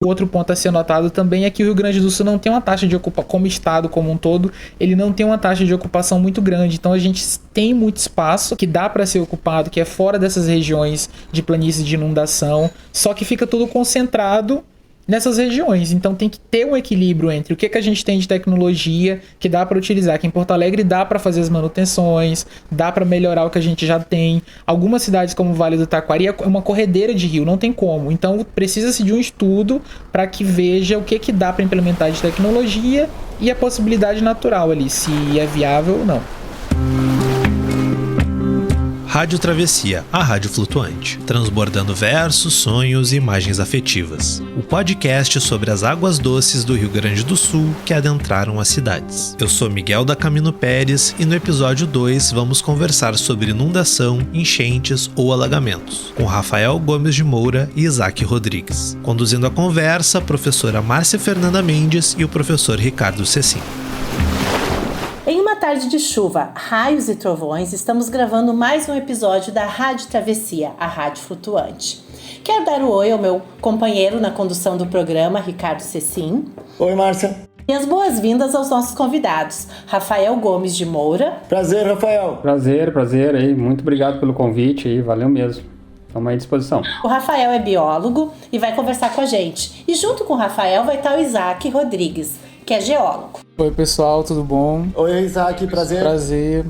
Outro ponto a ser notado também é que o Rio Grande do Sul não tem uma taxa de ocupação, como estado como um todo, ele não tem uma taxa de ocupação muito grande. Então a gente tem muito espaço que dá para ser ocupado, que é fora dessas regiões de planície de inundação, só que fica tudo concentrado nessas regiões. Então tem que ter um equilíbrio entre o que a gente tem de tecnologia que dá para utilizar. Aqui em Porto Alegre dá para fazer as manutenções, dá para melhorar o que a gente já tem. Algumas cidades como o Vale do Taquari é uma corredeira de rio, não tem como. Então precisa-se de um estudo para que veja o que dá para implementar de tecnologia e a possibilidade natural ali, se é viável ou não. Rádio Travessia, a rádio flutuante, transbordando versos, sonhos e imagens afetivas. O podcast sobre as águas doces do Rio Grande do Sul que adentraram as cidades. Eu sou Miguel da Camino Pérez e no episódio 2 vamos conversar sobre inundação, enchentes ou alagamentos, com Rafael Gomes de Moura e Isaac Rodrigues. Conduzindo a conversa, a professora Márcia Fernanda Mendes e o professor Ricardo Cecim. Em uma tarde de chuva, raios e trovões, estamos gravando mais um episódio da Rádio Travessia, a rádio flutuante. Quero dar o oi ao meu companheiro na condução do programa, Ricardo Cecim. Oi, Márcia. E as boas-vindas aos nossos convidados, Rafael Gomes de Moura. Prazer, Rafael. Prazer aí. Muito obrigado pelo convite aí, valeu mesmo. Estamos aí à disposição. O Rafael é biólogo e vai conversar com a gente. E junto com o Rafael vai estar o Isaac Rodrigues, que é geólogo. Oi pessoal, tudo bom? Oi Isaac, prazer.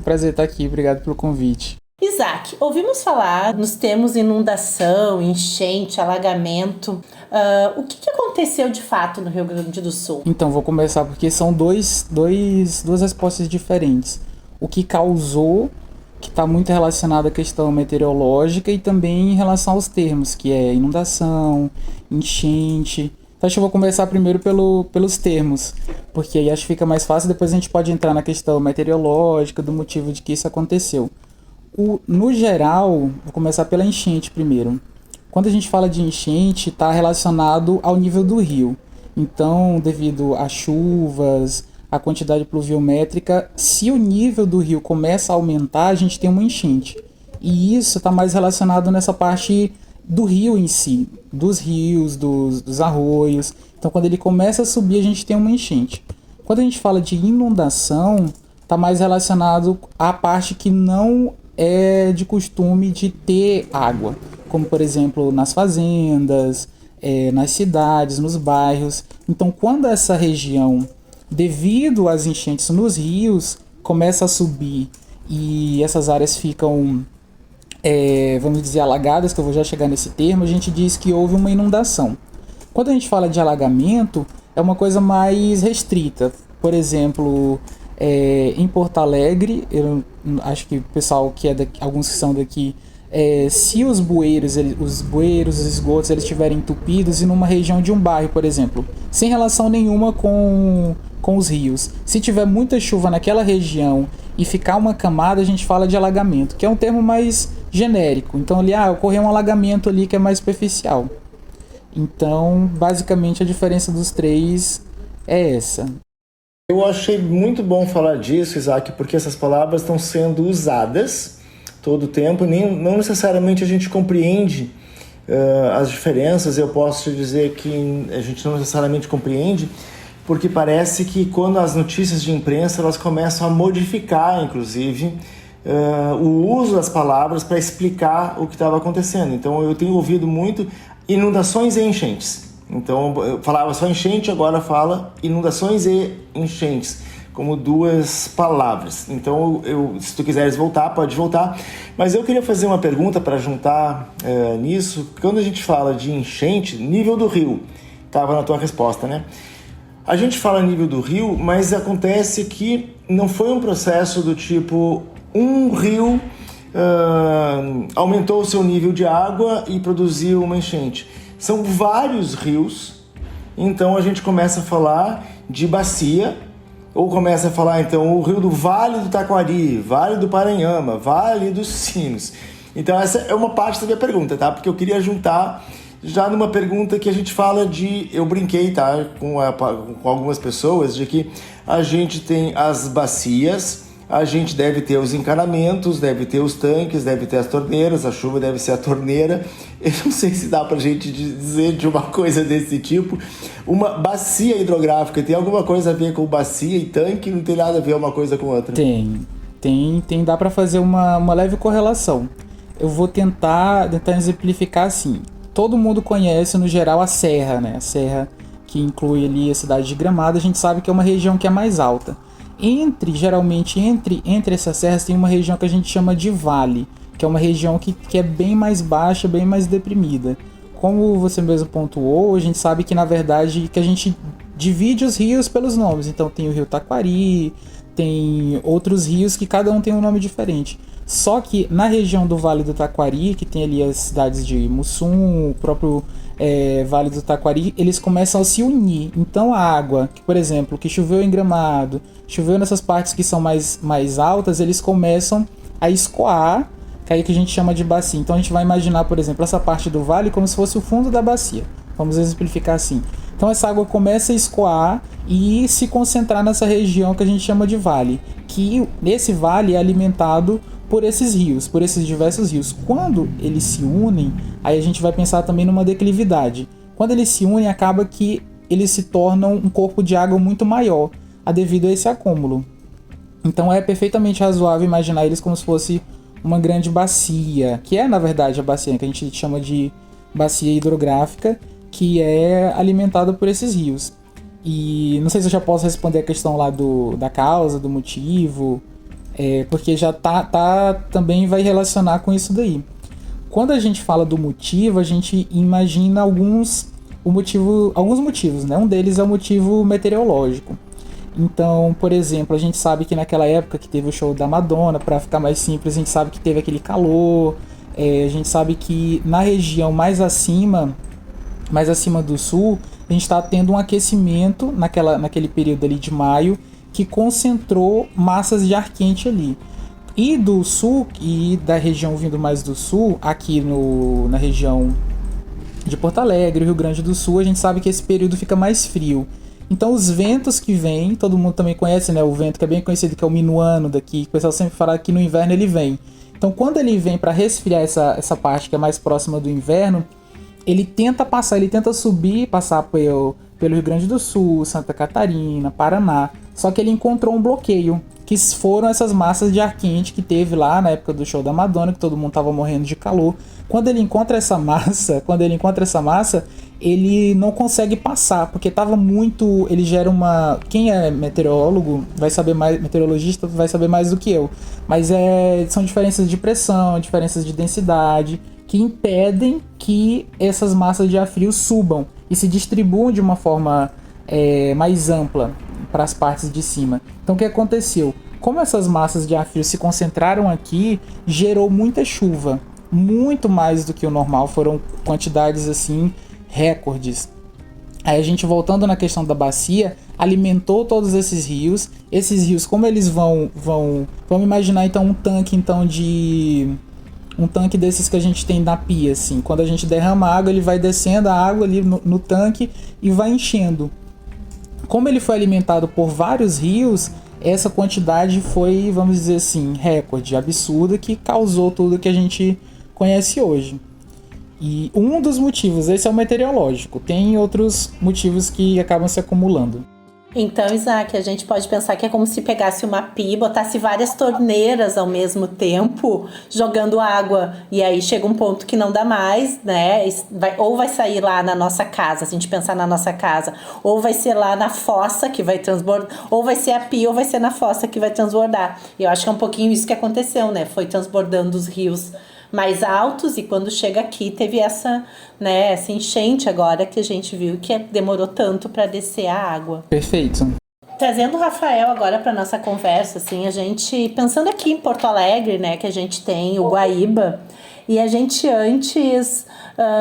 Prazer estar aqui, obrigado pelo convite. Isaac, ouvimos falar nos termos inundação, enchente, alagamento. O que aconteceu de fato no Rio Grande do Sul? Então, vou começar porque são duas respostas diferentes. O que causou, que está muito relacionado à questão meteorológica e também em relação aos termos, que é inundação, enchente. Então acho que eu vou começar primeiro pelos termos, porque aí acho que fica mais fácil, depois a gente pode entrar na questão meteorológica, do motivo de que isso aconteceu. No geral, vou começar pela enchente primeiro. Quando a gente fala de enchente, está relacionado ao nível do rio. Então, devido às chuvas, à quantidade pluviométrica, se o nível do rio começa a aumentar, a gente tem uma enchente. E isso está mais relacionado nessa parte do rio em si, dos rios, dos arroios. Então quando ele começa a subir, a gente tem uma enchente. Quando a gente fala de inundação, está mais relacionado à parte que não é de costume de ter água, como por exemplo nas fazendas, nas cidades, nos bairros. Então quando essa região, devido às enchentes nos rios, começa a subir e essas áreas ficam vamos dizer, alagadas, que eu vou já chegar nesse termo, a gente diz que houve uma inundação. Quando a gente fala de alagamento, é uma coisa mais restrita. Por exemplo, em Porto Alegre, eu acho que o pessoal que é daqui, alguns que são daqui, se os bueiros, os esgotos, eles estiverem entupidos e numa região de um bairro, por exemplo, sem relação nenhuma com os rios, se tiver muita chuva naquela região e ficar uma camada, a gente fala de alagamento, que é um termo mais genérico. Então ali, ocorreu um alagamento ali que é mais superficial. Então, basicamente, a diferença dos três é essa. Eu achei muito bom falar disso, Isaac, porque essas palavras estão sendo usadas todo o tempo, não necessariamente a gente compreende as diferenças. Eu posso te dizer que a gente não necessariamente compreende, porque parece que quando as notícias de imprensa elas começam a modificar, inclusive, o uso das palavras para explicar o que estava acontecendo. Então eu tenho ouvido muito inundações e enchentes. Então eu falava só enchente, agora fala inundações e enchentes, como duas palavras. Então se tu quiseres voltar, pode voltar. Mas eu queria fazer uma pergunta para juntar nisso. Quando a gente fala de enchente, nível do rio, estava na tua resposta, né? A gente fala nível do rio, mas acontece que não foi um processo do tipo um rio aumentou o seu nível de água e produziu uma enchente. São vários rios, então a gente começa a falar de bacia, ou começa a falar então o rio do Vale do Taquari, Vale do Paranhama, Vale dos Sinos. Então essa é uma parte da minha pergunta, tá? Porque eu queria juntar já numa pergunta que a gente fala de... Eu brinquei, tá? Com algumas pessoas, de que a gente tem as bacias, a gente deve ter os encanamentos, deve ter os tanques, deve ter as torneiras, a chuva deve ser a torneira. Eu não sei se dá pra gente dizer de uma coisa desse tipo. Uma bacia hidrográfica tem alguma coisa a ver com bacia e tanque? Não tem nada a ver uma coisa com outra? Tem, dá pra fazer uma leve correlação. Eu vou tentar exemplificar assim. Todo mundo conhece, no geral, a serra, né? A serra que inclui ali a cidade de Gramado, a gente sabe que é uma região que é mais alta. Geralmente entre essas serras tem uma região que a gente chama de vale, que é uma região que é bem mais baixa, bem mais deprimida. Como você mesmo pontuou, a gente sabe que na verdade que a gente divide os rios pelos nomes. Então tem o rio Taquari, tem outros rios que cada um tem um nome diferente. Só que na região do Vale do Taquari, que tem ali as cidades de Mussum, o próprio Vale do Taquari, eles começam a se unir. Então a água, que, por exemplo, que choveu em Gramado, choveu nessas partes que são mais altas, eles começam a escoar, que é aí que a gente chama de bacia. Então a gente vai imaginar, por exemplo, essa parte do vale como se fosse o fundo da bacia. Vamos exemplificar assim. Então essa água começa a escoar e se concentrar nessa região que a gente chama de vale, que esse vale é alimentado por esses rios, por esses diversos rios. Quando eles se unem, aí a gente vai pensar também numa declividade. Quando eles se unem, acaba que eles se tornam um corpo de água muito maior, devido a esse acúmulo. Então é perfeitamente razoável imaginar eles como se fosse uma grande bacia, que é na verdade a bacia que a gente chama de bacia hidrográfica, que é alimentada por esses rios. E não sei se eu já posso responder a questão lá da causa, do motivo, porque já também vai relacionar com isso daí. Quando a gente fala do motivo, a gente imagina alguns motivos, né? Um deles é o motivo meteorológico. Então, por exemplo, a gente sabe que naquela época que teve o show da Madonna, para ficar mais simples, a gente sabe que teve aquele calor, a gente sabe que na região mais acima do sul, a gente está tendo um aquecimento naquele período ali de maio, que concentrou massas de ar quente ali. E do sul, e da região vindo mais do sul, aqui na região de Porto Alegre, Rio Grande do Sul, a gente sabe que esse período fica mais frio. Então os ventos que vêm, todo mundo também conhece, né? O vento que é bem conhecido, que é o minuano daqui, que o pessoal sempre fala que no inverno ele vem. Então quando ele vem para resfriar essa parte que é mais próxima do inverno, ele tenta subir, passar pelo Rio Grande do Sul, Santa Catarina, Paraná. Só que ele encontrou um bloqueio, que foram essas massas de ar quente que teve lá na época do show da Madonna, que todo mundo tava morrendo de calor. Quando ele encontra essa massa, ele não consegue passar, porque tava muito... Ele gera uma... Quem é meteorólogo vai saber mais, meteorologista vai saber mais do que eu. Mas são diferenças de pressão, diferenças de densidade, que impedem que essas massas de ar frio subam e se distribuam de uma forma mais ampla para as partes de cima. Então o que aconteceu? Como essas massas de ar frio se concentraram aqui, gerou muita chuva, muito mais do que o normal, foram quantidades assim recordes. Aí a gente, voltando na questão da bacia, alimentou todos esses rios, como eles vamos imaginar então um tanque desses que a gente tem na pia, assim. Quando a gente derrama água, ele vai descendo a água ali no tanque e vai enchendo. Como ele foi alimentado por vários rios, essa quantidade foi, vamos dizer assim, recorde, absurda, que causou tudo que a gente conhece hoje. E um dos motivos, esse é o meteorológico, tem outros motivos que acabam se acumulando. Então, Isaac, a gente pode pensar que é como se pegasse uma pia e botasse várias torneiras ao mesmo tempo, jogando água, e aí chega um ponto que não dá mais, né? Ou vai sair lá na nossa casa, se a gente pensar na nossa casa, ou vai ser lá na fossa que vai transbordar, ou vai ser a pia, ou vai ser na fossa que vai transbordar. E eu acho que é um pouquinho isso que aconteceu, né? Foi transbordando os rios mais altos, e quando chega aqui teve essa enchente agora que a gente viu que demorou tanto para descer a água. Perfeito. Trazendo o Rafael agora para nossa conversa, assim, a gente pensando aqui em Porto Alegre, né, que a gente tem o Guaíba, e a gente antes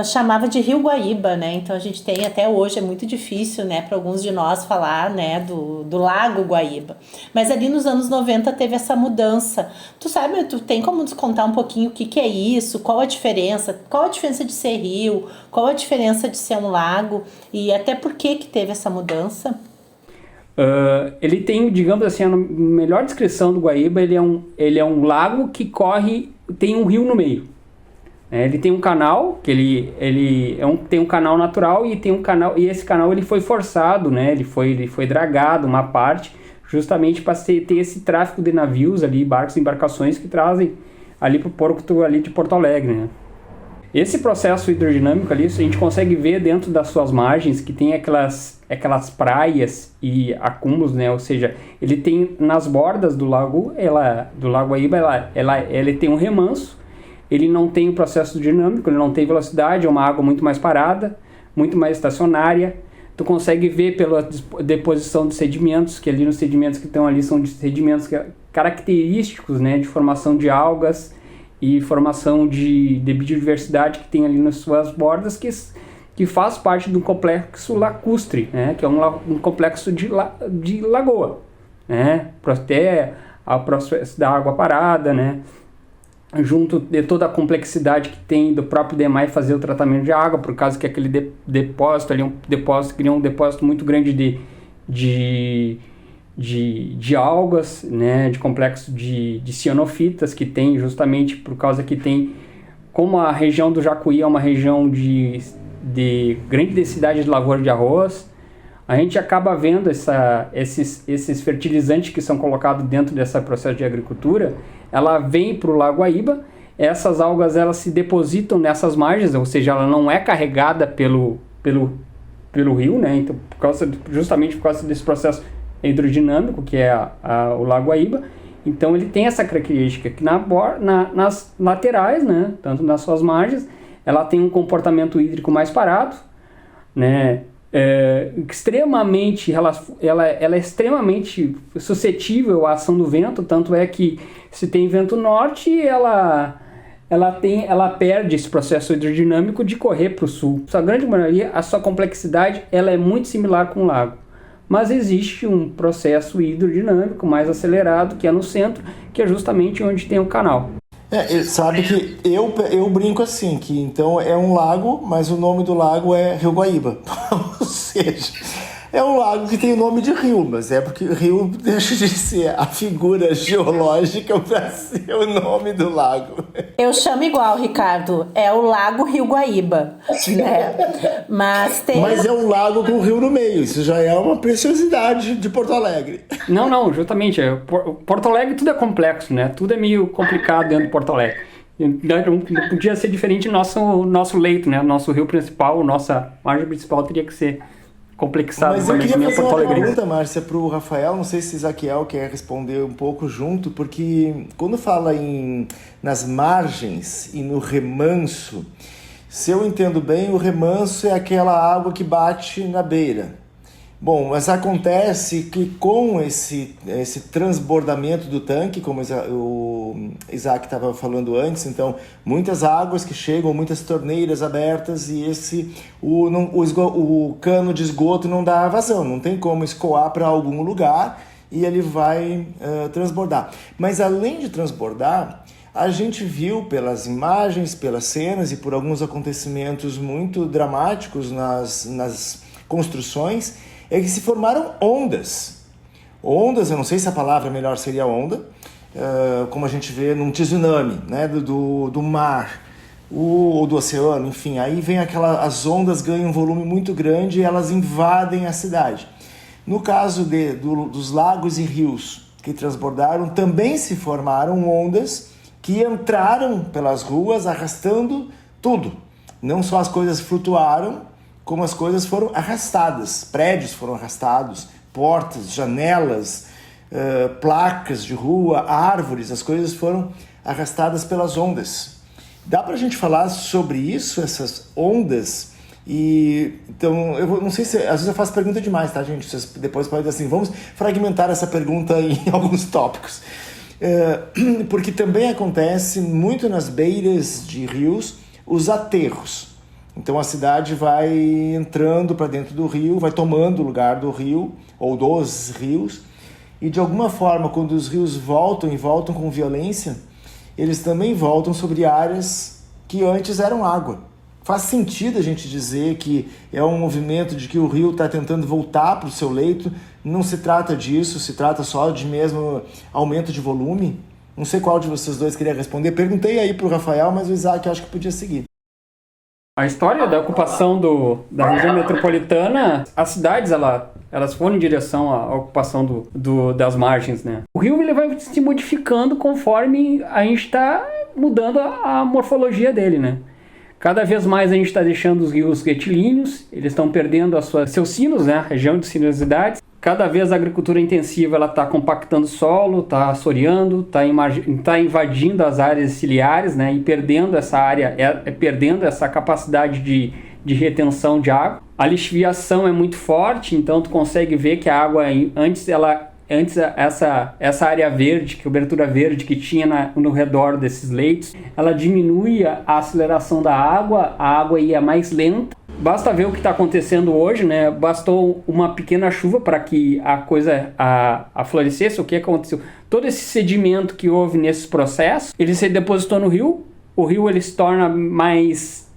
chamava de Rio Guaíba, né? Então a gente tem, até hoje é muito difícil, né, para alguns de nós falar, né, do Lago Guaíba. Mas ali nos anos 90 teve essa mudança. Tu tem como nos contar um pouquinho o que é isso? Qual a diferença? Qual a diferença de ser rio? Qual a diferença de ser um lago? E até por que teve essa mudança? Ele tem, digamos assim, a melhor descrição do Guaíba, ele é um lago que corre, tem um rio no meio. Ele tem um canal, que tem um canal natural e tem um canal, e esse canal ele foi forçado, né? Ele foi dragado uma parte, justamente para ter esse tráfego de navios ali, barcos e embarcações que trazem ali para o porto ali de Porto Alegre, né? Esse processo hidrodinâmico ali, a gente consegue ver dentro das suas margens que tem aquelas praias e acúmulos, né? Ou seja, ele tem nas bordas do lago, do Lago Guaíba, ele tem um remanso. Ele não tem o processo dinâmico, ele não tem velocidade, é uma água muito mais parada, muito mais estacionária. Tu consegue ver pela deposição de sedimentos, que ali nos sedimentos que estão ali são sedimentos característicos, né, de formação de algas e formação de biodiversidade que tem ali nas suas bordas, que faz parte do complexo lacustre, né, que é um complexo de lagoa, né, até o processo da água parada, né, junto de toda a complexidade que tem do próprio DEMAI fazer o tratamento de água, por causa que aquele depósito ali, cria um depósito muito grande de algas, né, de complexo de cianofitas que tem, justamente por causa que tem, como a região do Jacuí é uma região de grande densidade de lavoura de arroz, a gente acaba vendo esses fertilizantes que são colocados dentro desse processo de agricultura. Ela vem para o Lago Guaíba, essas algas elas se depositam nessas margens, ou seja, ela não é carregada pelo rio, né? Então, justamente por causa desse processo hidrodinâmico, que é o Lago Guaíba. Então ele tem essa característica que nas laterais, né, tanto nas suas margens, ela tem um comportamento hídrico mais parado, né? Ela é extremamente suscetível à ação do vento, tanto é que se tem vento norte, ela perde esse processo hidrodinâmico de correr para o sul. A grande maioria, a sua complexidade, ela é muito similar com o lago, mas existe um processo hidrodinâmico mais acelerado, que é no centro, que é justamente onde tem o canal. Sabe que eu brinco assim, que então é um lago, mas o nome do lago é Rio Guaíba. Ou seja, é um lago que tem o nome de rio, mas é porque o rio deixa de ser a figura geológica para ser o nome do lago. Eu chamo igual, Ricardo. É o Lago Rio Guaíba, né? Mas é um lago com o rio no meio. Isso já é uma preciosidade de Porto Alegre. Não, justamente. Porto Alegre tudo é complexo, né? Tudo é meio complicado dentro de Porto Alegre. Não podia ser diferente do nosso leito, né? Nosso rio principal, nossa margem principal teria que ser complexado. Mas eu queria fazer uma pergunta, Márcia, para o Rafael, não sei se Ezaquiel quer responder um pouco junto, porque quando fala nas margens e no remanso, se eu entendo bem, o remanso é aquela água que bate na beira. Bom, mas acontece que com esse transbordamento do tanque, como o Isaac estava falando antes, então muitas águas que chegam, muitas torneiras abertas e o cano de esgoto não dá vazão, não tem como escoar para algum lugar e ele vai transbordar. Mas além de transbordar, a gente viu pelas imagens, pelas cenas e por alguns acontecimentos muito dramáticos nas construções, é que se formaram ondas. Ondas, eu não sei se a palavra melhor seria onda, como a gente vê num tsunami, né, do mar ou do oceano, enfim. Aí vem as ondas ganham um volume muito grande e elas invadem a cidade. No caso dos lagos e rios que transbordaram, também se formaram ondas que entraram pelas ruas arrastando tudo. Não só as coisas flutuaram, como as coisas foram arrastadas, prédios foram arrastados, portas, janelas, placas de rua, árvores, as coisas foram arrastadas pelas ondas. Dá pra gente falar sobre isso, essas ondas? Então, eu não sei se... Às vezes eu faço pergunta demais, tá, gente? Vocês depois podem dizer assim, vamos fragmentar essa pergunta em alguns tópicos. Porque também acontece muito nas beiras de rios os aterros. Então a cidade vai entrando para dentro do rio, vai tomando o lugar do rio ou dos rios, e de alguma forma, quando os rios voltam e voltam com violência, eles também voltam sobre áreas que antes eram água. Faz sentido a gente dizer que é um movimento de que o rio está tentando voltar para o seu leito? Não se trata disso, se trata só de mesmo aumento de volume? Não sei qual de vocês dois queria responder. Perguntei aí para o Rafael, mas o Isaac acho que podia seguir. A história da ocupação da região metropolitana, as cidades elas foram em direção à ocupação das margens, né? O rio ele vai se modificando conforme a gente está mudando a morfologia dele, né? Cada vez mais a gente está deixando os rios retilíneos, eles estão perdendo seus sinos, né? A região de sinuosidades. Cada vez a agricultura intensiva está compactando o solo, está assoreando, está invadindo as áreas ciliares, né? E perdendo essa área, perdendo essa capacidade de retenção de água. A lixiviação é muito forte, então tu consegue ver que a água antes essa área verde, cobertura verde que tinha no redor desses leitos, ela diminuía a aceleração da água, a água ia mais lenta. Basta ver o que está acontecendo hoje, né? Bastou uma pequena chuva para que a coisa florescesse. O que aconteceu? Todo esse sedimento que houve nesses processos, ele se depositou no rio. O rio ele se torna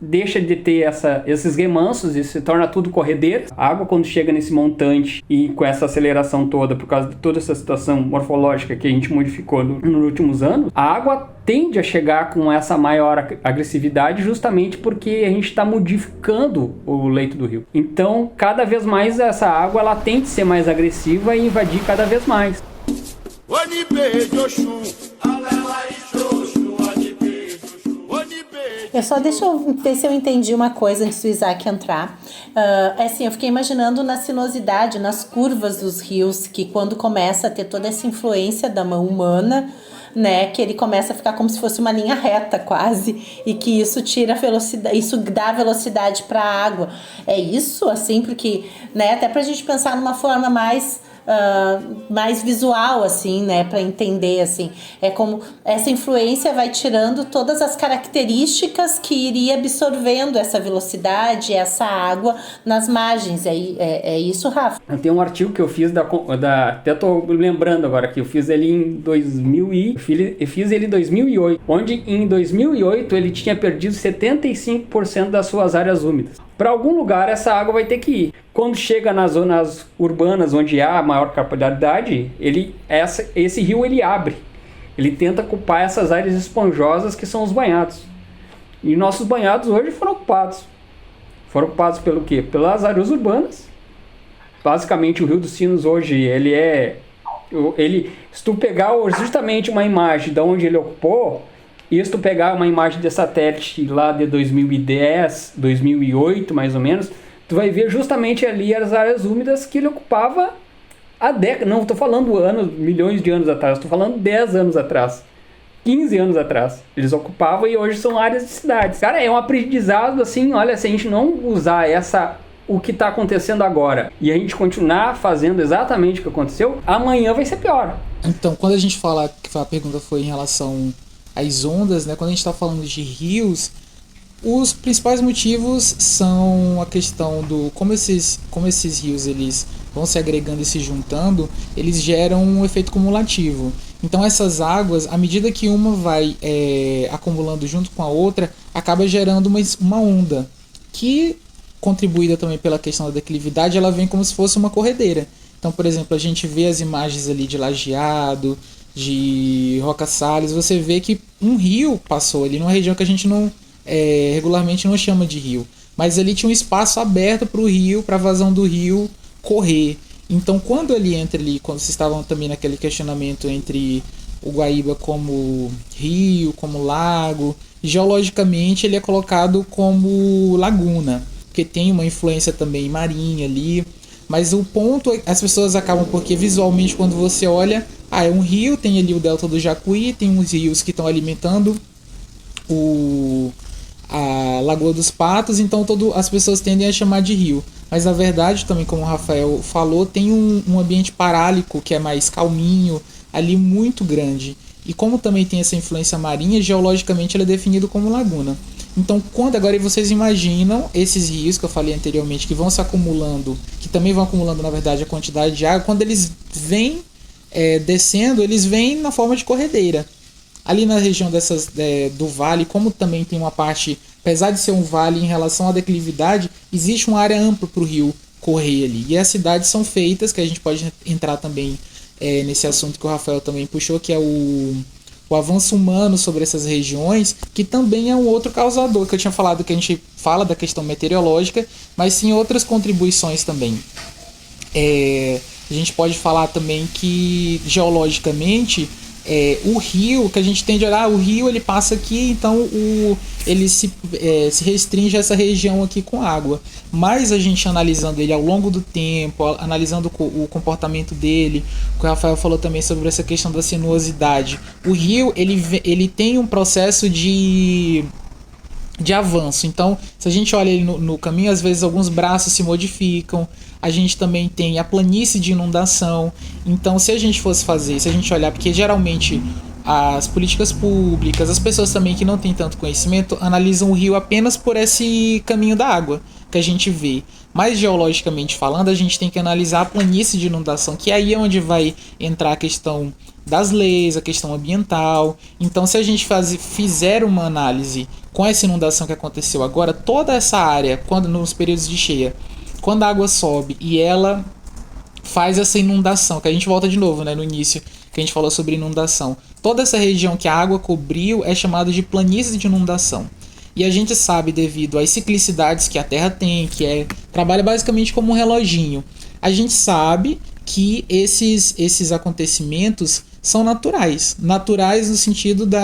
deixa de ter esses remansos e se torna tudo corredeiro. A água, quando chega nesse montante e com essa aceleração toda, por causa de toda essa situação morfológica que a gente modificou nos últimos anos, a água tende a chegar com essa maior agressividade justamente porque a gente está modificando o leito do rio. Então, cada vez mais essa água ela tende a ser mais agressiva e invadir cada vez mais. Deixa eu ver se eu entendi uma coisa antes do Isaac entrar. Assim, eu fiquei imaginando na sinuosidade, nas curvas dos rios, que quando começa a ter toda essa influência da mão humana, né, que ele começa a ficar como se fosse uma linha reta quase, e que isso tira velocidade, isso dá velocidade para a água. É isso, assim, porque, né, até pra gente pensar numa forma mais visual, assim, né, para entender, assim, é como essa influência vai tirando todas as características que iria absorvendo essa velocidade, essa água nas margens. É isso, Rafa? Tem um artigo que eu fiz até tô lembrando agora que eu fiz ele em 2008, onde em 2008 ele tinha perdido 75% das suas áreas úmidas. Para algum lugar essa água vai ter que ir. Quando chega nas zonas urbanas onde há maior capilaridade, esse rio ele abre. Ele tenta ocupar essas áreas esponjosas que são os banhados. E nossos banhados hoje foram ocupados. Foram ocupados pelo quê? Pelas áreas urbanas. Basicamente o Rio dos Sinos hoje, se tu pegar justamente uma imagem de onde ele ocupou, e se tu pegar uma imagem de satélite lá de 2010, 2008 mais ou menos, tu vai ver justamente ali as áreas úmidas que ele ocupava há décadas. Não estou falando milhões de anos atrás, estou falando 10 anos atrás, 15 anos atrás. Eles ocupavam e hoje são áreas de cidades. Cara, é um aprendizado assim, olha, se a gente não usar o que está acontecendo agora e a gente continuar fazendo exatamente o que aconteceu, amanhã vai ser pior. Então, quando a gente fala, que a pergunta foi em relação às ondas, né, quando a gente está falando de rios, os principais motivos são a questão do como esses rios eles vão se agregando e se juntando, eles geram um efeito cumulativo. Então essas águas, à medida que uma vai acumulando junto com a outra, acaba gerando uma onda, que, contribuída também pela questão da declividade, ela vem como se fosse uma corredeira. Então, por exemplo, a gente vê as imagens ali de Lajeado, de Roca Salles, você vê que um rio passou ali numa região que a gente regularmente não chama de rio, mas ali tinha um espaço aberto para o rio, para a vazão do rio correr. Então, quando ele entra ali, quando vocês estavam também naquele questionamento entre o Guaíba como rio, como lago, geologicamente ele é colocado como laguna, porque tem uma influência também marinha ali. Mas o ponto, as pessoas acabam porque visualmente quando você olha, é um rio, tem ali o delta do Jacuí, tem uns rios que estão alimentando a Lagoa dos Patos, então as pessoas tendem a chamar de rio. Mas na verdade, também como o Rafael falou, tem um ambiente parálico que é mais calminho, ali muito grande. E como também tem essa influência marinha, geologicamente ele é definido como laguna. Então, quando agora vocês imaginam esses rios que eu falei anteriormente, que vão se acumulando, que também vão acumulando, na verdade, a quantidade de água, quando eles vêm descendo, eles vêm na forma de corredeira. Ali na região do vale, como também tem uma parte apesar de ser um vale em relação à declividade, existe uma área ampla para o rio correr ali. E as cidades são feitas, que a gente pode entrar também nesse assunto que o Rafael também puxou, que é o avanço humano sobre essas regiões, que também é um outro causador, que eu tinha falado, que a gente fala da questão meteorológica, mas sim outras contribuições também. A gente pode falar também que, geologicamente, o rio, que a gente tende a olhar, o rio ele passa aqui, então ele se restringe a essa região aqui com água. Mas a gente analisando ele ao longo do tempo, analisando o comportamento dele, o que o Rafael falou também sobre essa questão da sinuosidade. O rio ele tem um processo de avanço. Então, se a gente olha ele no caminho, às vezes alguns braços se modificam. A gente também tem a planície de inundação. Então, se a gente olhar, porque geralmente as políticas públicas, as pessoas também que não têm tanto conhecimento, analisam o rio apenas por esse caminho da água que a gente vê. Mas geologicamente falando, a gente tem que analisar a planície de inundação, que aí é onde vai entrar a questão das leis, a questão ambiental. Então, se a gente fizer uma análise com essa inundação que aconteceu agora, toda essa área, nos períodos de cheia, quando a água sobe e ela faz essa inundação, que a gente volta de novo, né, no início, que a gente falou sobre inundação. Toda essa região que a água cobriu é chamada de planície de inundação. E a gente sabe, devido às ciclicidades que a Terra tem, trabalha basicamente como um reloginho, a gente sabe que esses acontecimentos são naturais. Naturais no sentido do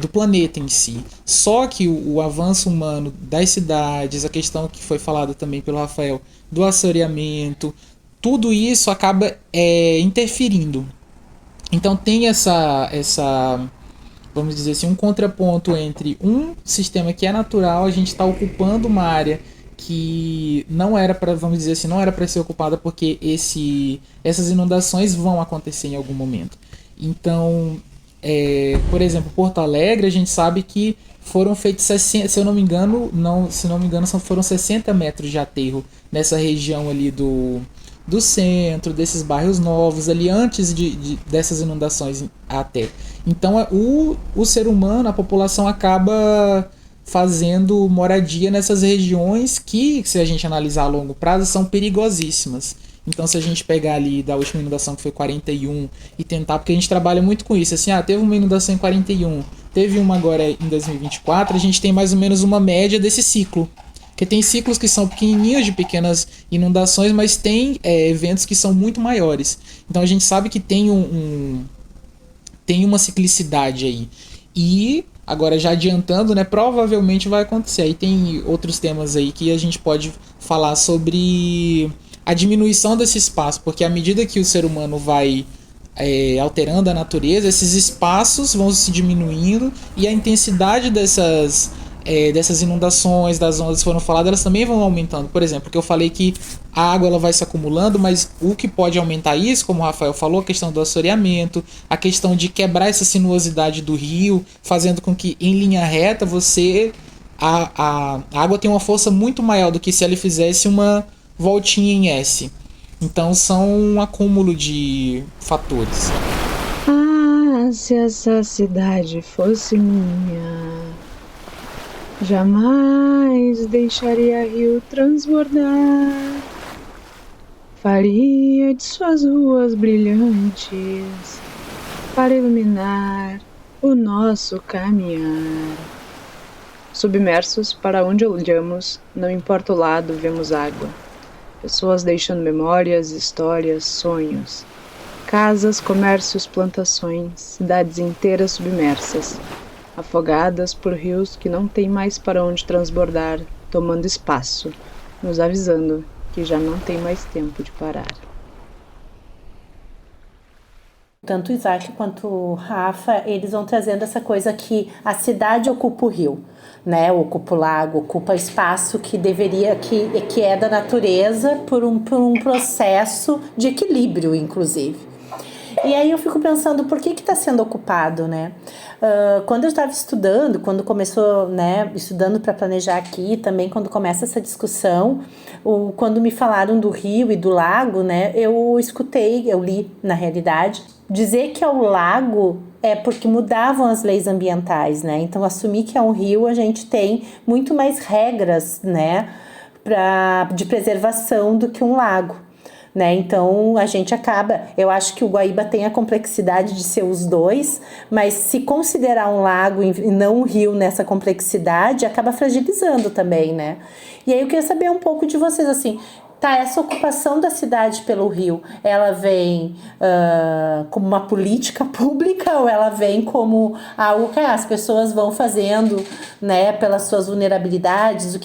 planeta em si. Só que o avanço humano das cidades, a questão que foi falada também pelo Rafael, do assoreamento, tudo isso acaba interferindo. Então tem essa, vamos dizer assim, um contraponto entre um sistema que é natural, a gente está ocupando uma área que não era para, vamos dizer assim, não era para ser ocupada, porque essas inundações vão acontecer em algum momento. Então, por exemplo, Porto Alegre, a gente sabe que foram feitos 60, se não me engano, foram 60 metros de aterro nessa região ali do centro, desses bairros novos, ali antes dessas inundações até. Então o ser humano, a população acaba fazendo moradia nessas regiões que, se a gente analisar a longo prazo, são perigosíssimas. Então, se a gente pegar ali da última inundação, que foi 41, e tentar, porque a gente trabalha muito com isso, assim, teve uma inundação em 41, teve uma agora em 2024, a gente tem mais ou menos uma média desse ciclo. Porque tem ciclos que são pequenininhos, de pequenas inundações, mas tem eventos que são muito maiores. Então, a gente sabe que tem tem uma ciclicidade aí. E, agora já adiantando, né, provavelmente vai acontecer. Aí tem outros temas aí que a gente pode falar sobre a diminuição desse espaço, porque à medida que o ser humano vai alterando a natureza, esses espaços vão se diminuindo e a intensidade dessas inundações, das ondas que foram faladas, elas também vão aumentando. Por exemplo, porque eu falei que a água ela vai se acumulando, mas o que pode aumentar isso, como o Rafael falou, a questão do assoreamento, a questão de quebrar essa sinuosidade do rio, fazendo com que em linha reta a água tenha uma força muito maior do que se ele fizesse uma voltinha em S. Então são um acúmulo de fatores. Se essa cidade fosse minha, jamais deixaria rio transbordar, faria de suas ruas brilhantes para iluminar o nosso caminhar. Submersos para onde olhamos, não importa o lado, vemos água. Pessoas deixando memórias, histórias, sonhos. Casas, comércios, plantações, cidades inteiras submersas, afogadas por rios que não têm mais para onde transbordar, tomando espaço, nos avisando que já não tem mais tempo de parar. Tanto o Isaac quanto o Rafa, eles vão trazendo essa coisa que a cidade ocupa o rio, né? Ocupa o lago, ocupa espaço que é da natureza por um processo de equilíbrio, inclusive. E aí eu fico pensando, por que está sendo ocupado, né? Quando eu estava estudando, quando começou, né, estudando para planejar aqui, também quando começa essa discussão, quando me falaram do rio e do lago, né, eu li, na realidade, dizer que é o lago é porque mudavam as leis ambientais, né? Então, assumir que é um rio, a gente tem muito mais regras, né, de preservação do que um lago. Né? Então a gente acaba, eu acho que o Guaíba tem a complexidade de ser os dois, mas se considerar um lago e não um rio nessa complexidade, acaba fragilizando também, né? E aí eu queria saber um pouco de vocês, assim, tá, essa ocupação da cidade pelo rio, ela vem como uma política pública ou ela vem como algo que as pessoas vão fazendo, né, pelas suas vulnerabilidades?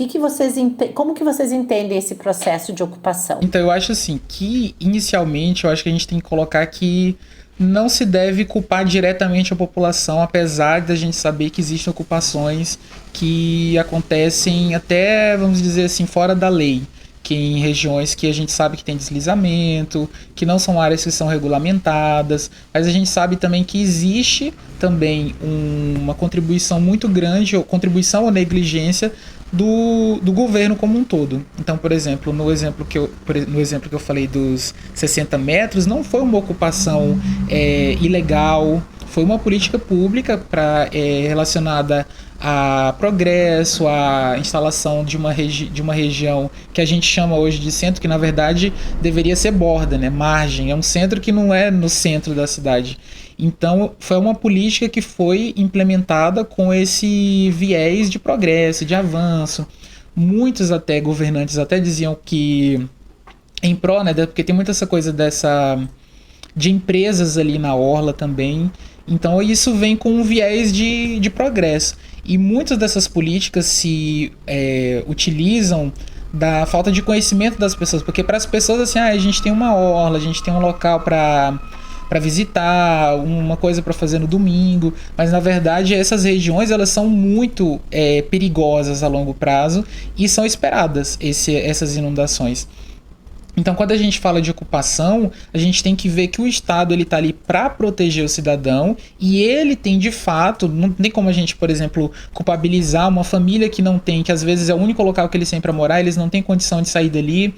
Como que vocês entendem esse processo de ocupação? Então eu acho assim, que inicialmente eu acho que a gente tem que colocar que não se deve culpar diretamente a população, apesar da gente saber que existem ocupações que acontecem até, vamos dizer assim, fora da lei. Que em regiões que a gente sabe que tem deslizamento, que não são áreas que são regulamentadas, mas a gente sabe também que existe também uma contribuição muito grande, ou contribuição ou negligência do governo como um todo. Então, por exemplo, no exemplo que eu falei dos 60 metros, não foi uma ocupação ilegal, foi uma política pública relacionada a progresso, a instalação de uma região que a gente chama hoje de centro, que na verdade deveria ser borda, né? Margem, é um centro que não é no centro da cidade. Então foi uma política que foi implementada com esse viés de progresso, de avanço. Muitos até governantes até diziam que em pró, né? Porque tem muita essa coisa de empresas ali na orla também. Então isso vem com um viés de progresso. E muitas dessas políticas se utilizam da falta de conhecimento das pessoas. Porque para as pessoas, assim, a gente tem uma orla, a gente tem um local para visitar, uma coisa para fazer no domingo. Mas, na verdade, essas regiões elas são muito perigosas a longo prazo e são esperadas essas inundações. Então, quando a gente fala de ocupação, a gente tem que ver que o Estado está ali para proteger o cidadão e ele tem, de fato, não tem como a gente, por exemplo, culpabilizar uma família que não tem, que às vezes é o único local que eles têm para morar, eles não têm condição de sair dali,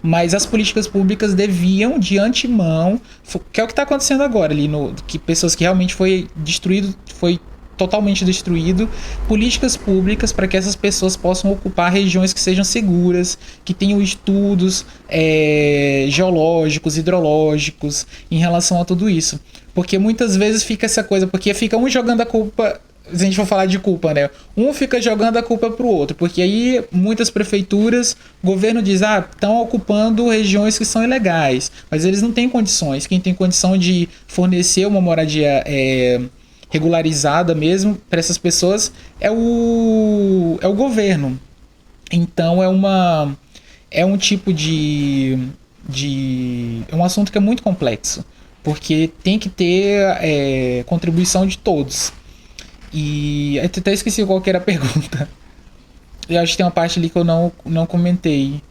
mas as políticas públicas deviam, de antemão, que é o que está acontecendo agora ali, que pessoas que realmente foi totalmente destruído, políticas públicas para que essas pessoas possam ocupar regiões que sejam seguras, que tenham estudos geológicos, hidrológicos em relação a tudo isso. Porque muitas vezes fica essa coisa, porque fica um jogando a culpa, se a gente for falar de culpa, né? Um fica jogando a culpa pro outro, porque aí muitas prefeituras, o governo diz, estão ocupando regiões que são ilegais, mas eles não têm condições. Quem tem condição de fornecer uma moradia regularizada mesmo para essas pessoas é o governo. Então é um tipo é um assunto que é muito complexo, porque tem que ter contribuição de todos. E eu até esqueci qual que era a pergunta. Eu acho que tem uma parte ali que eu não comentei.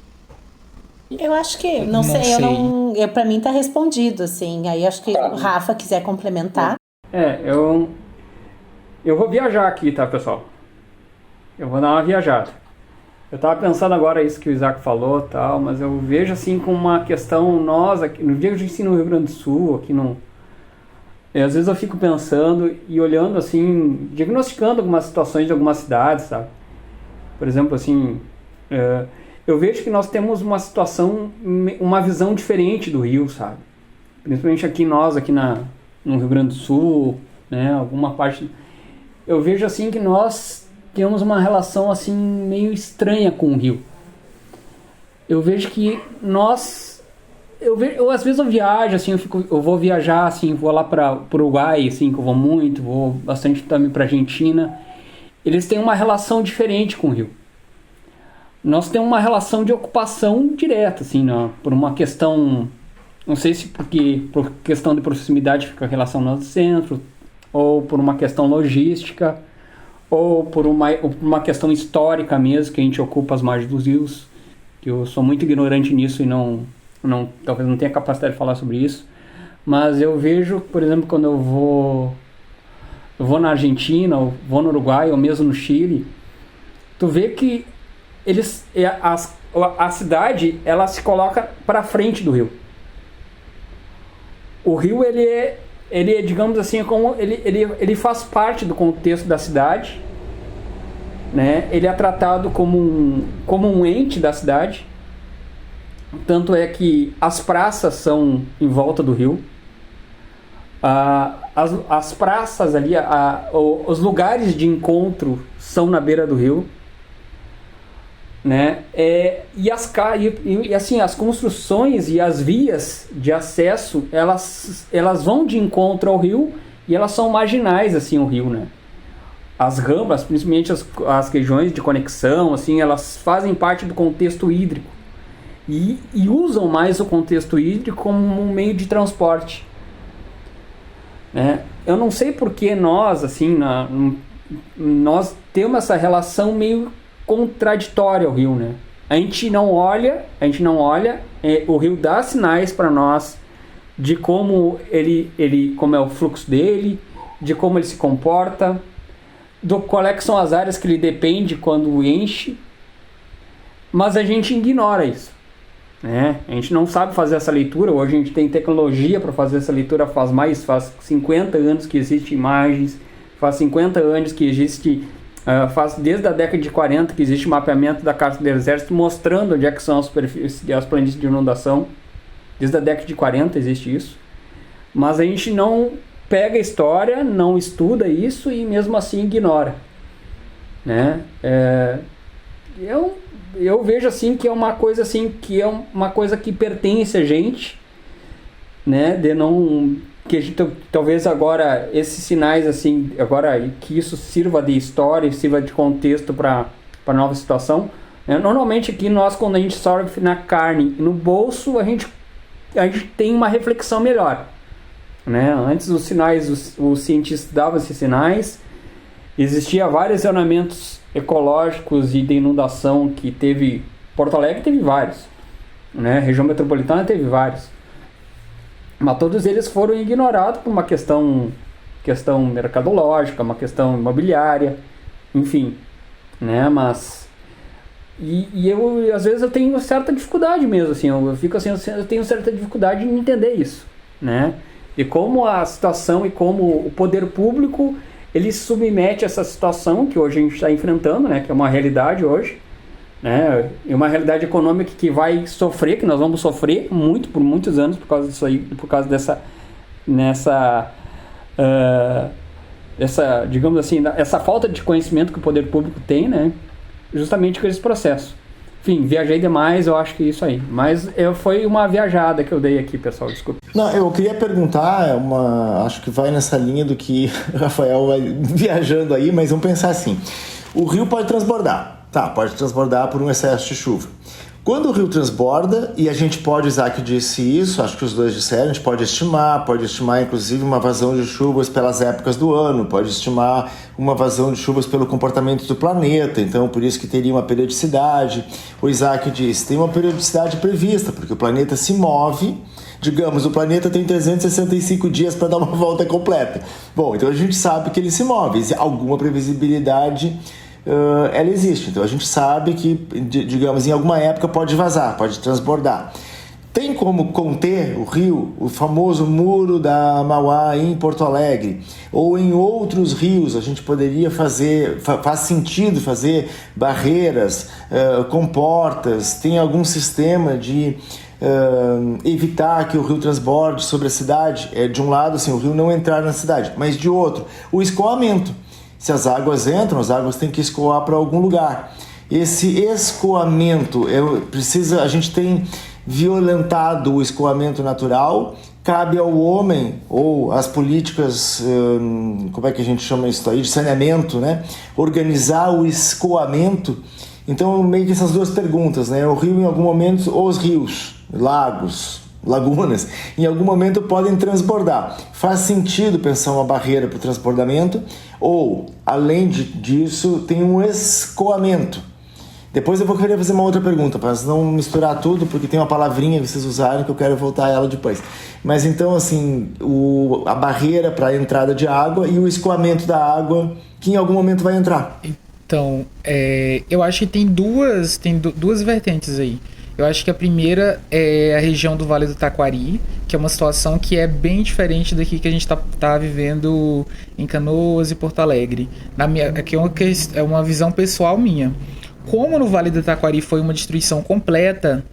Eu acho que, não sei. Pra mim tá respondido, assim. Aí acho que o Rafa quiser complementar. Eu vou viajar aqui, tá, pessoal? Eu vou dar uma viajada. Eu tava pensando agora isso que o Isaac falou, tal, mas eu vejo assim com uma questão, nós aqui, no dia que eu ensino no Rio Grande do Sul, aqui no... às vezes eu fico pensando e olhando assim, diagnosticando algumas situações de algumas cidades, sabe? Por exemplo, assim, eu vejo que nós temos uma situação, uma visão diferente do Rio, sabe? Principalmente aqui no Rio Grande do Sul, né, alguma parte... Eu vejo assim que nós temos uma relação assim meio estranha com o Rio. Eu vejo que às vezes eu viajo assim, eu vou viajar assim, vou lá para o Uruguai, assim, que eu vou muito, vou bastante também para Argentina. Eles têm uma relação diferente com o Rio. Nós temos uma relação de ocupação direta, assim, por uma questão, não sei se por questão de proximidade fica a relação no centro, ou por uma questão logística, ou por uma questão histórica mesmo, que a gente ocupa as margens dos rios, que eu sou muito ignorante nisso e talvez não tenha capacidade de falar sobre isso, mas eu vejo, por exemplo, quando eu vou na Argentina, ou vou no Uruguai, ou mesmo no Chile, tu vê que a cidade, ela se coloca para frente do rio. O rio, ele é ele é, digamos assim, como ele faz parte do contexto da cidade, né? Ele é tratado como um ente da cidade. Tanto é que as praças são em volta do rio. As praças ali, os lugares de encontro são na beira do rio, né? E assim, as construções e as vias de acesso, elas vão de encontro ao rio e elas são marginais, assim, ao rio, né? As ramas, principalmente as regiões de conexão, assim, elas fazem parte do contexto hídrico e usam mais o contexto hídrico como um meio de transporte, né? Eu não sei porque nós, assim, nós temos essa relação meio contraditória ao rio, né? A gente não olha, o rio dá sinais para nós de como como é o fluxo dele, de como ele se comporta, qual é que são as áreas que ele depende quando enche, mas a gente ignora isso, né? A gente não sabe fazer essa leitura. Hoje a gente tem tecnologia para fazer essa leitura, faz 50 anos que existem imagens, faz 50 anos que existe, faz desde a década de 40 que existe mapeamento da Carta do Exército mostrando onde é que são as superfícies e as planícies de inundação. Desde a década de 40 existe isso, mas a gente não pega a história, não estuda isso e mesmo assim ignora, né? Eu vejo assim que é uma coisa assim, que é uma coisa que pertence a gente, né? Que a gente, talvez agora esses sinais assim, agora que isso sirva de história, sirva de contexto para nova situação, né? Normalmente aqui nós, quando a gente sofre na carne e no bolso, a gente tem uma reflexão melhor, né? Antes os sinais, os cientistas davam esses sinais, existia vários zoneamentos ecológicos e de inundação que teve. Porto Alegre teve vários, né? Região metropolitana teve vários, mas todos eles foram ignorados por uma questão mercadológica, uma questão imobiliária, enfim, né? Mas eu às vezes eu tenho certa dificuldade mesmo, assim, eu fico assim, eu tenho certa dificuldade em entender isso, né? E como a situação e como o poder público ele submete essa situação que hoje a gente está enfrentando, né? Que é uma realidade hoje, né? E uma realidade econômica que vai sofrer, que nós vamos sofrer muito por muitos anos por causa disso aí, por causa essa, digamos assim, essa falta de conhecimento que o poder público tem, né? Justamente com esse processo. Enfim, viajei demais, eu acho que é isso aí. Mas foi uma viajada que eu dei aqui, pessoal, desculpa. Não, eu queria perguntar, acho que vai nessa linha do que o Rafael vai viajando aí, mas vamos pensar assim. O rio pode transbordar. Tá, pode transbordar por um excesso de chuva. Quando o rio transborda, e a gente pode, Isaac disse isso, acho que os dois disseram, a gente pode estimar inclusive uma vazão de chuvas pelas épocas do ano, pode estimar uma vazão de chuvas pelo comportamento do planeta, então por isso que teria uma periodicidade. O Isaac disse, tem uma periodicidade prevista, porque o planeta se move, digamos, o planeta tem 365 dias para dar uma volta completa. Bom, então a gente sabe que ele se move, alguma previsibilidade ela existe, então a gente sabe que, digamos, em alguma época pode vazar, pode transbordar. Tem como conter o rio, o famoso muro da Mauá em Porto Alegre, ou em outros rios? A gente poderia faz sentido fazer barreiras, comportas, tem algum sistema de evitar que o rio transborde sobre a cidade? De um lado, assim, o rio não entrar na cidade, mas de outro, o escoamento. Se as águas entram, as águas têm que escoar para algum lugar. Esse escoamento, a gente tem violentado o escoamento natural, cabe ao homem, ou às políticas, como é que a gente chama isso aí, de saneamento, né? Organizar o escoamento. Então, meio que essas duas perguntas, né? O rio, em algum momento, ou os rios, lagos, lagunas, em algum momento podem transbordar. Faz sentido pensar uma barreira para o transbordamento, ou, além disso, tem um escoamento. Depois eu vou querer fazer uma outra pergunta, para não misturar tudo, porque tem uma palavrinha que vocês usaram que eu quero voltar a ela depois. Mas então, assim, a barreira para a entrada de água e o escoamento da água, que em algum momento vai entrar. Então, eu acho que tem duas vertentes aí. Eu acho que a primeira é a região do Vale do Taquari, que é uma situação que é bem diferente daqui que a gente tá vivendo em Canoas e Porto Alegre. Aqui é uma visão pessoal minha. Como no Vale do Taquari foi uma destruição completa,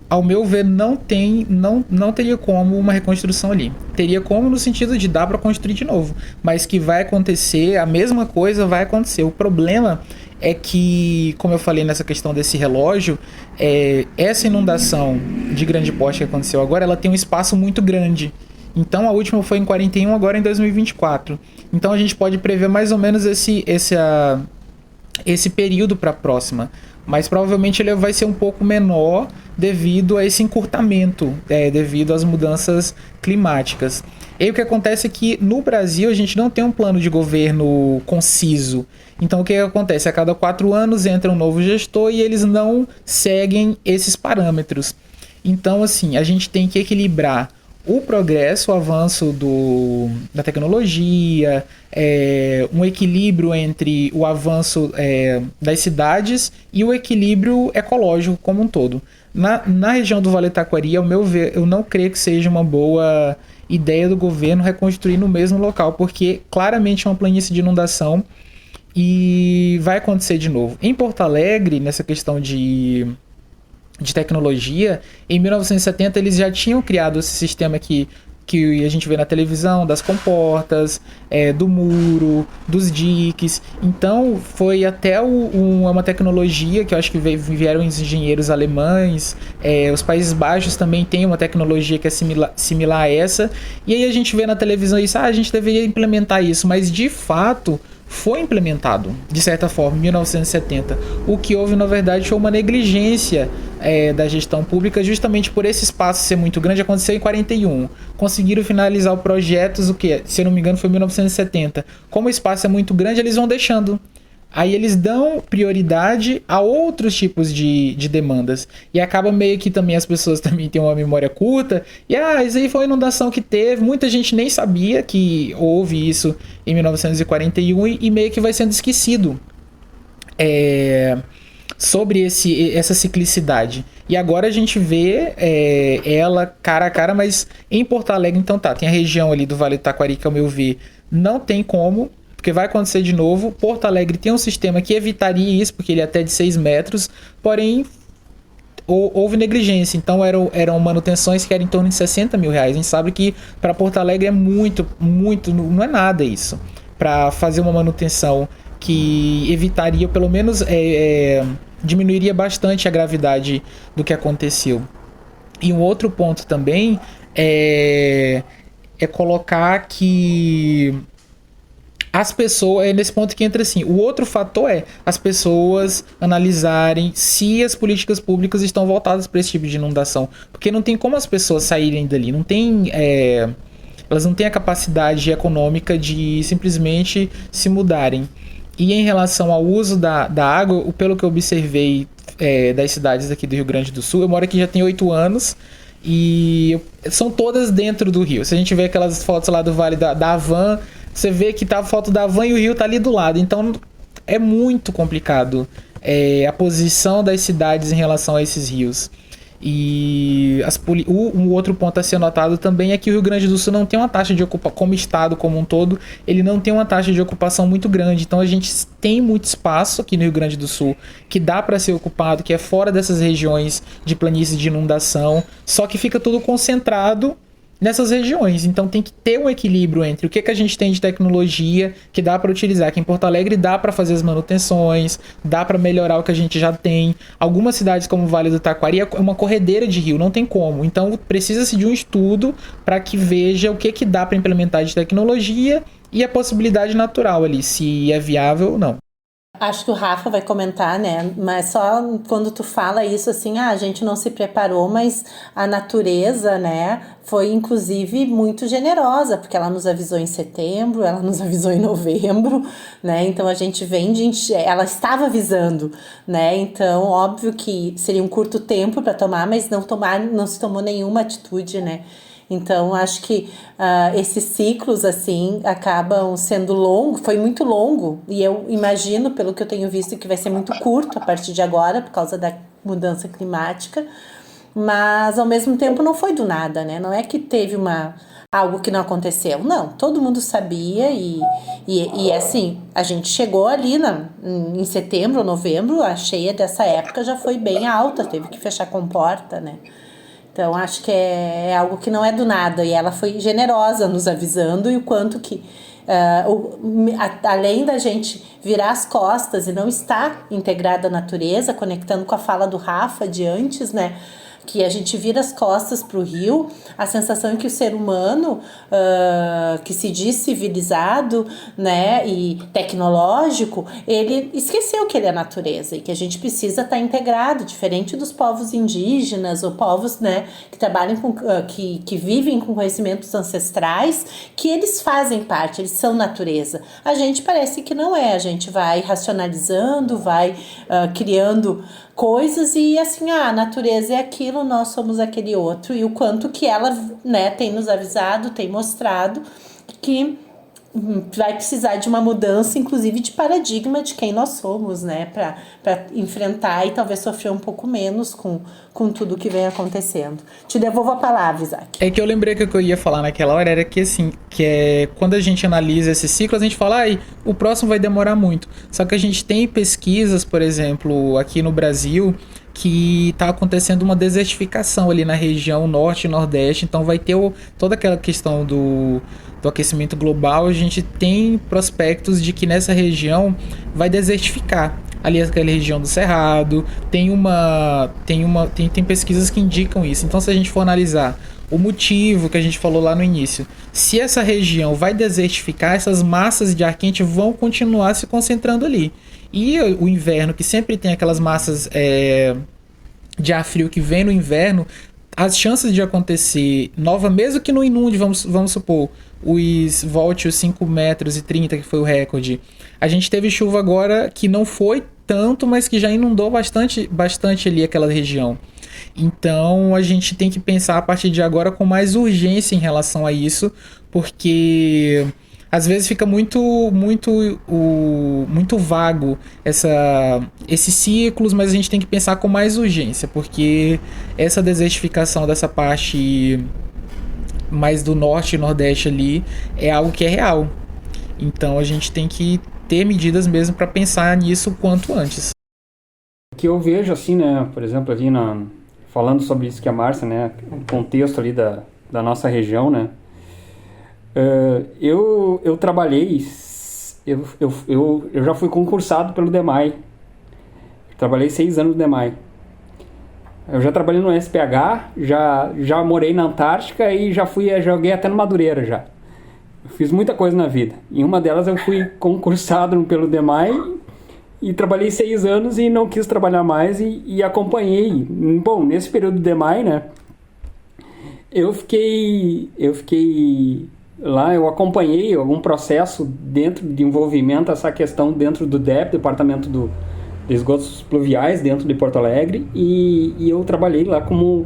ao meu ver, não teria como uma reconstrução ali. Teria como no sentido de dar para construir de novo, mas que vai acontecer, a mesma coisa vai acontecer. O problema é que, como eu falei nessa questão desse relógio, essa inundação de grande porte que aconteceu agora, ela tem um espaço muito grande. Então a última foi em 41, agora em 2024. Então a gente pode prever mais ou menos esse período para a próxima, mas provavelmente ele vai ser um pouco menor devido a esse encurtamento, devido às mudanças climáticas. E aí o que acontece é que no Brasil a gente não tem um plano de governo conciso. Então o que acontece? A cada 4 anos entra um novo gestor e eles não seguem esses parâmetros. Então assim, a gente tem que equilibrar o progresso, o avanço da tecnologia, um equilíbrio entre o avanço das cidades e o equilíbrio ecológico como um todo. Na região do Vale do Taquari, ao meu ver, eu não creio que seja uma boa ideia do governo reconstruir no mesmo local, porque claramente é uma planície de inundação e vai acontecer de novo. Em Porto Alegre, nessa questão de tecnologia, em 1970 eles já tinham criado esse sistema que a gente vê na televisão, das comportas, do muro, dos diques. Então foi até uma tecnologia que eu acho que vieram os engenheiros alemães, os Países Baixos também têm uma tecnologia que é similar a essa, e aí a gente vê na televisão isso, a gente deveria implementar isso, mas de fato foi implementado, de certa forma, em 1970. O que houve, na verdade, foi uma negligência da gestão pública, justamente por esse espaço ser muito grande. Aconteceu em 41. Conseguiram finalizar o projeto, se eu não me engano, foi em 1970. Como o espaço é muito grande, eles vão deixando. Aí eles dão prioridade a outros tipos de demandas. E acaba meio que também as pessoas também têm uma memória curta. E isso aí foi uma inundação que teve. Muita gente nem sabia que houve isso em 1941 e meio que vai sendo esquecido sobre essa ciclicidade. E agora a gente vê ela cara a cara, mas em Porto Alegre, então tem a região ali do Vale do Taquari que, ao meu ver, não tem como, porque vai acontecer de novo. Porto Alegre tem um sistema que evitaria isso, porque ele é até de 6 metros, porém houve negligência. Então eram manutenções que eram em torno de 60 mil reais. A gente sabe que para Porto Alegre é muito, não é nada isso. Para fazer uma manutenção que evitaria, pelo menos diminuiria bastante a gravidade do que aconteceu. E um outro ponto também é colocar que as pessoas, nesse ponto que entra assim, o outro fator as pessoas analisarem se as políticas públicas estão voltadas para esse tipo de inundação, porque não tem como as pessoas saírem dali, não tem, elas não têm a capacidade econômica de simplesmente se mudarem. E em relação ao uso da água, pelo que eu observei das cidades aqui do Rio Grande do Sul, eu moro aqui já tem 8 anos, e são todas dentro do rio. Se a gente vê aquelas fotos lá do Vale da Havan, você vê que tá a foto da Havan e o rio tá ali do lado. Então é muito complicado a posição das cidades em relação a esses rios. E um outro ponto a ser notado também é que o Rio Grande do Sul não tem uma taxa de ocupação, como estado como um todo, ele não tem uma taxa de ocupação muito grande. Então a gente tem muito espaço aqui no Rio Grande do Sul que dá para ser ocupado, que é fora dessas regiões de planície de inundação, só que fica tudo concentrado nessas regiões. Então tem que ter um equilíbrio entre o que a gente tem de tecnologia que dá para utilizar. Aqui em Porto Alegre dá para fazer as manutenções, dá para melhorar o que a gente já tem. Algumas cidades como o Vale do Taquari é uma corredeira de rio, não tem como. Então precisa-se de um estudo para que veja o que dá para implementar de tecnologia e a possibilidade natural ali, se é viável ou não. Acho que o Rafa vai comentar, né? Mas só quando tu fala isso, assim, a gente não se preparou, mas a natureza, né, foi inclusive muito generosa, porque ela nos avisou em setembro, ela nos avisou em novembro, né? Então a gente ela estava avisando, né? Então, óbvio que seria um curto tempo para tomar, mas não se tomou nenhuma atitude, né? Então, acho que esses ciclos, assim, acabam sendo longos, foi muito longo, e eu imagino, pelo que eu tenho visto, que vai ser muito curto a partir de agora, por causa da mudança climática, mas ao mesmo tempo não foi do nada, né? Não é que teve algo que não aconteceu. Não, todo mundo sabia e assim, a gente chegou ali em setembro, novembro, a cheia dessa época já foi bem alta, teve que fechar comporta, né? Então, acho que é algo que não é do nada. E ela foi generosa nos avisando e o quanto que, além da gente virar as costas e não estar integrada à natureza, conectando com a fala do Rafa de antes, né? Que a gente vira as costas para o rio, a sensação é que o ser humano, que se diz civilizado, né, e tecnológico, ele esqueceu que ele é natureza e que a gente precisa estar integrado, diferente dos povos indígenas ou povos, né, que trabalham que vivem com conhecimentos ancestrais, que eles fazem parte, eles são natureza. A gente parece que não é, a gente vai racionalizando, vai criando coisas e assim, a natureza é aquilo, nós somos aquele outro, e o quanto que ela, né, tem nos avisado, tem mostrado que vai precisar de uma mudança, inclusive de paradigma de quem nós somos, né, para enfrentar e talvez sofrer um pouco menos com tudo que vem acontecendo. Te devolvo a palavra, Isaac. É que eu lembrei que o que eu ia falar naquela hora era que, assim, quando a gente analisa esse ciclo, a gente fala, o próximo vai demorar muito. Só que a gente tem pesquisas, por exemplo, aqui no Brasil, que está acontecendo uma desertificação ali na região norte e nordeste, então vai ter toda aquela questão do aquecimento global. A gente tem prospectos de que nessa região vai desertificar. Ali aquela região do Cerrado, tem pesquisas que indicam isso. Então, se a gente for analisar o motivo que a gente falou lá no início, se essa região vai desertificar, essas massas de ar quente vão continuar se concentrando ali. E o inverno, que sempre tem aquelas massas de ar frio que vem no inverno, as chances de acontecer mesmo que não inunde, vamos supor, volte os 5,30 metros, que foi o recorde. A gente teve chuva agora que não foi tanto, mas que já inundou bastante ali aquela região. Então a gente tem que pensar a partir de agora com mais urgência em relação a isso, porque às vezes fica muito vago esses ciclos, mas a gente tem que pensar com mais urgência, porque essa desertificação dessa parte mais do norte e nordeste ali é algo que é real. Então a gente tem que ter medidas mesmo para pensar nisso o quanto antes. O que eu vejo assim, né, por exemplo, ali falando sobre isso que a Márcia, né, o contexto ali da nossa região, né, eu trabalhei, eu já fui concursado pelo DEMAI, trabalhei 6 anos no DEMAI. Eu já trabalhei no SPH, já morei na Antártica e joguei até no Madureira já. Eu fiz muita coisa na vida. Em uma delas eu fui concursado pelo DEMAI e trabalhei 6 anos e não quis trabalhar mais e acompanhei. Bom, nesse período do DEMAI, né, eu fiquei lá, eu acompanhei algum processo dentro de envolvimento, essa questão dentro do DEP, Departamento de Esgotos Pluviais, dentro de Porto Alegre, e eu trabalhei lá como...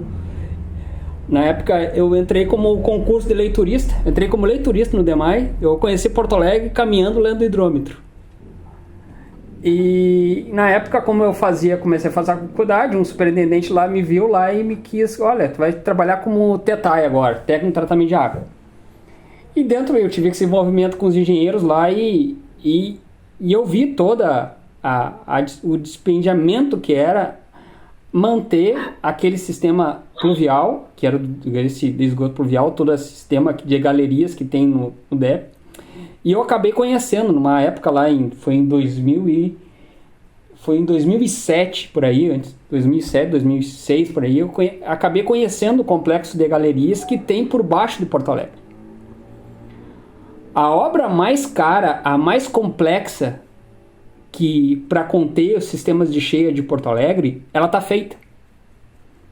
Na época eu entrei como concurso de leiturista, entrei como leiturista no DEMAI, eu conheci Porto Alegre caminhando, lendo hidrômetro. E na época, como comecei a fazer a faculdade, um superintendente lá me viu lá e me quis, olha, tu vai trabalhar como TETAI agora, técnico de tratamento de água. E dentro eu tive esse envolvimento com os engenheiros lá e eu vi toda o dispendiamento que era manter aquele sistema pluvial, que era esse esgoto pluvial, todo esse sistema de galerias que tem no DEP. E eu acabei conhecendo numa época lá, foi em 2007 por aí, antes 2007, 2006 por aí, eu acabei conhecendo o complexo de galerias que tem por baixo de Porto Alegre. A obra mais cara, a mais complexa, que para conter os sistemas de cheia de Porto Alegre, ela está feita.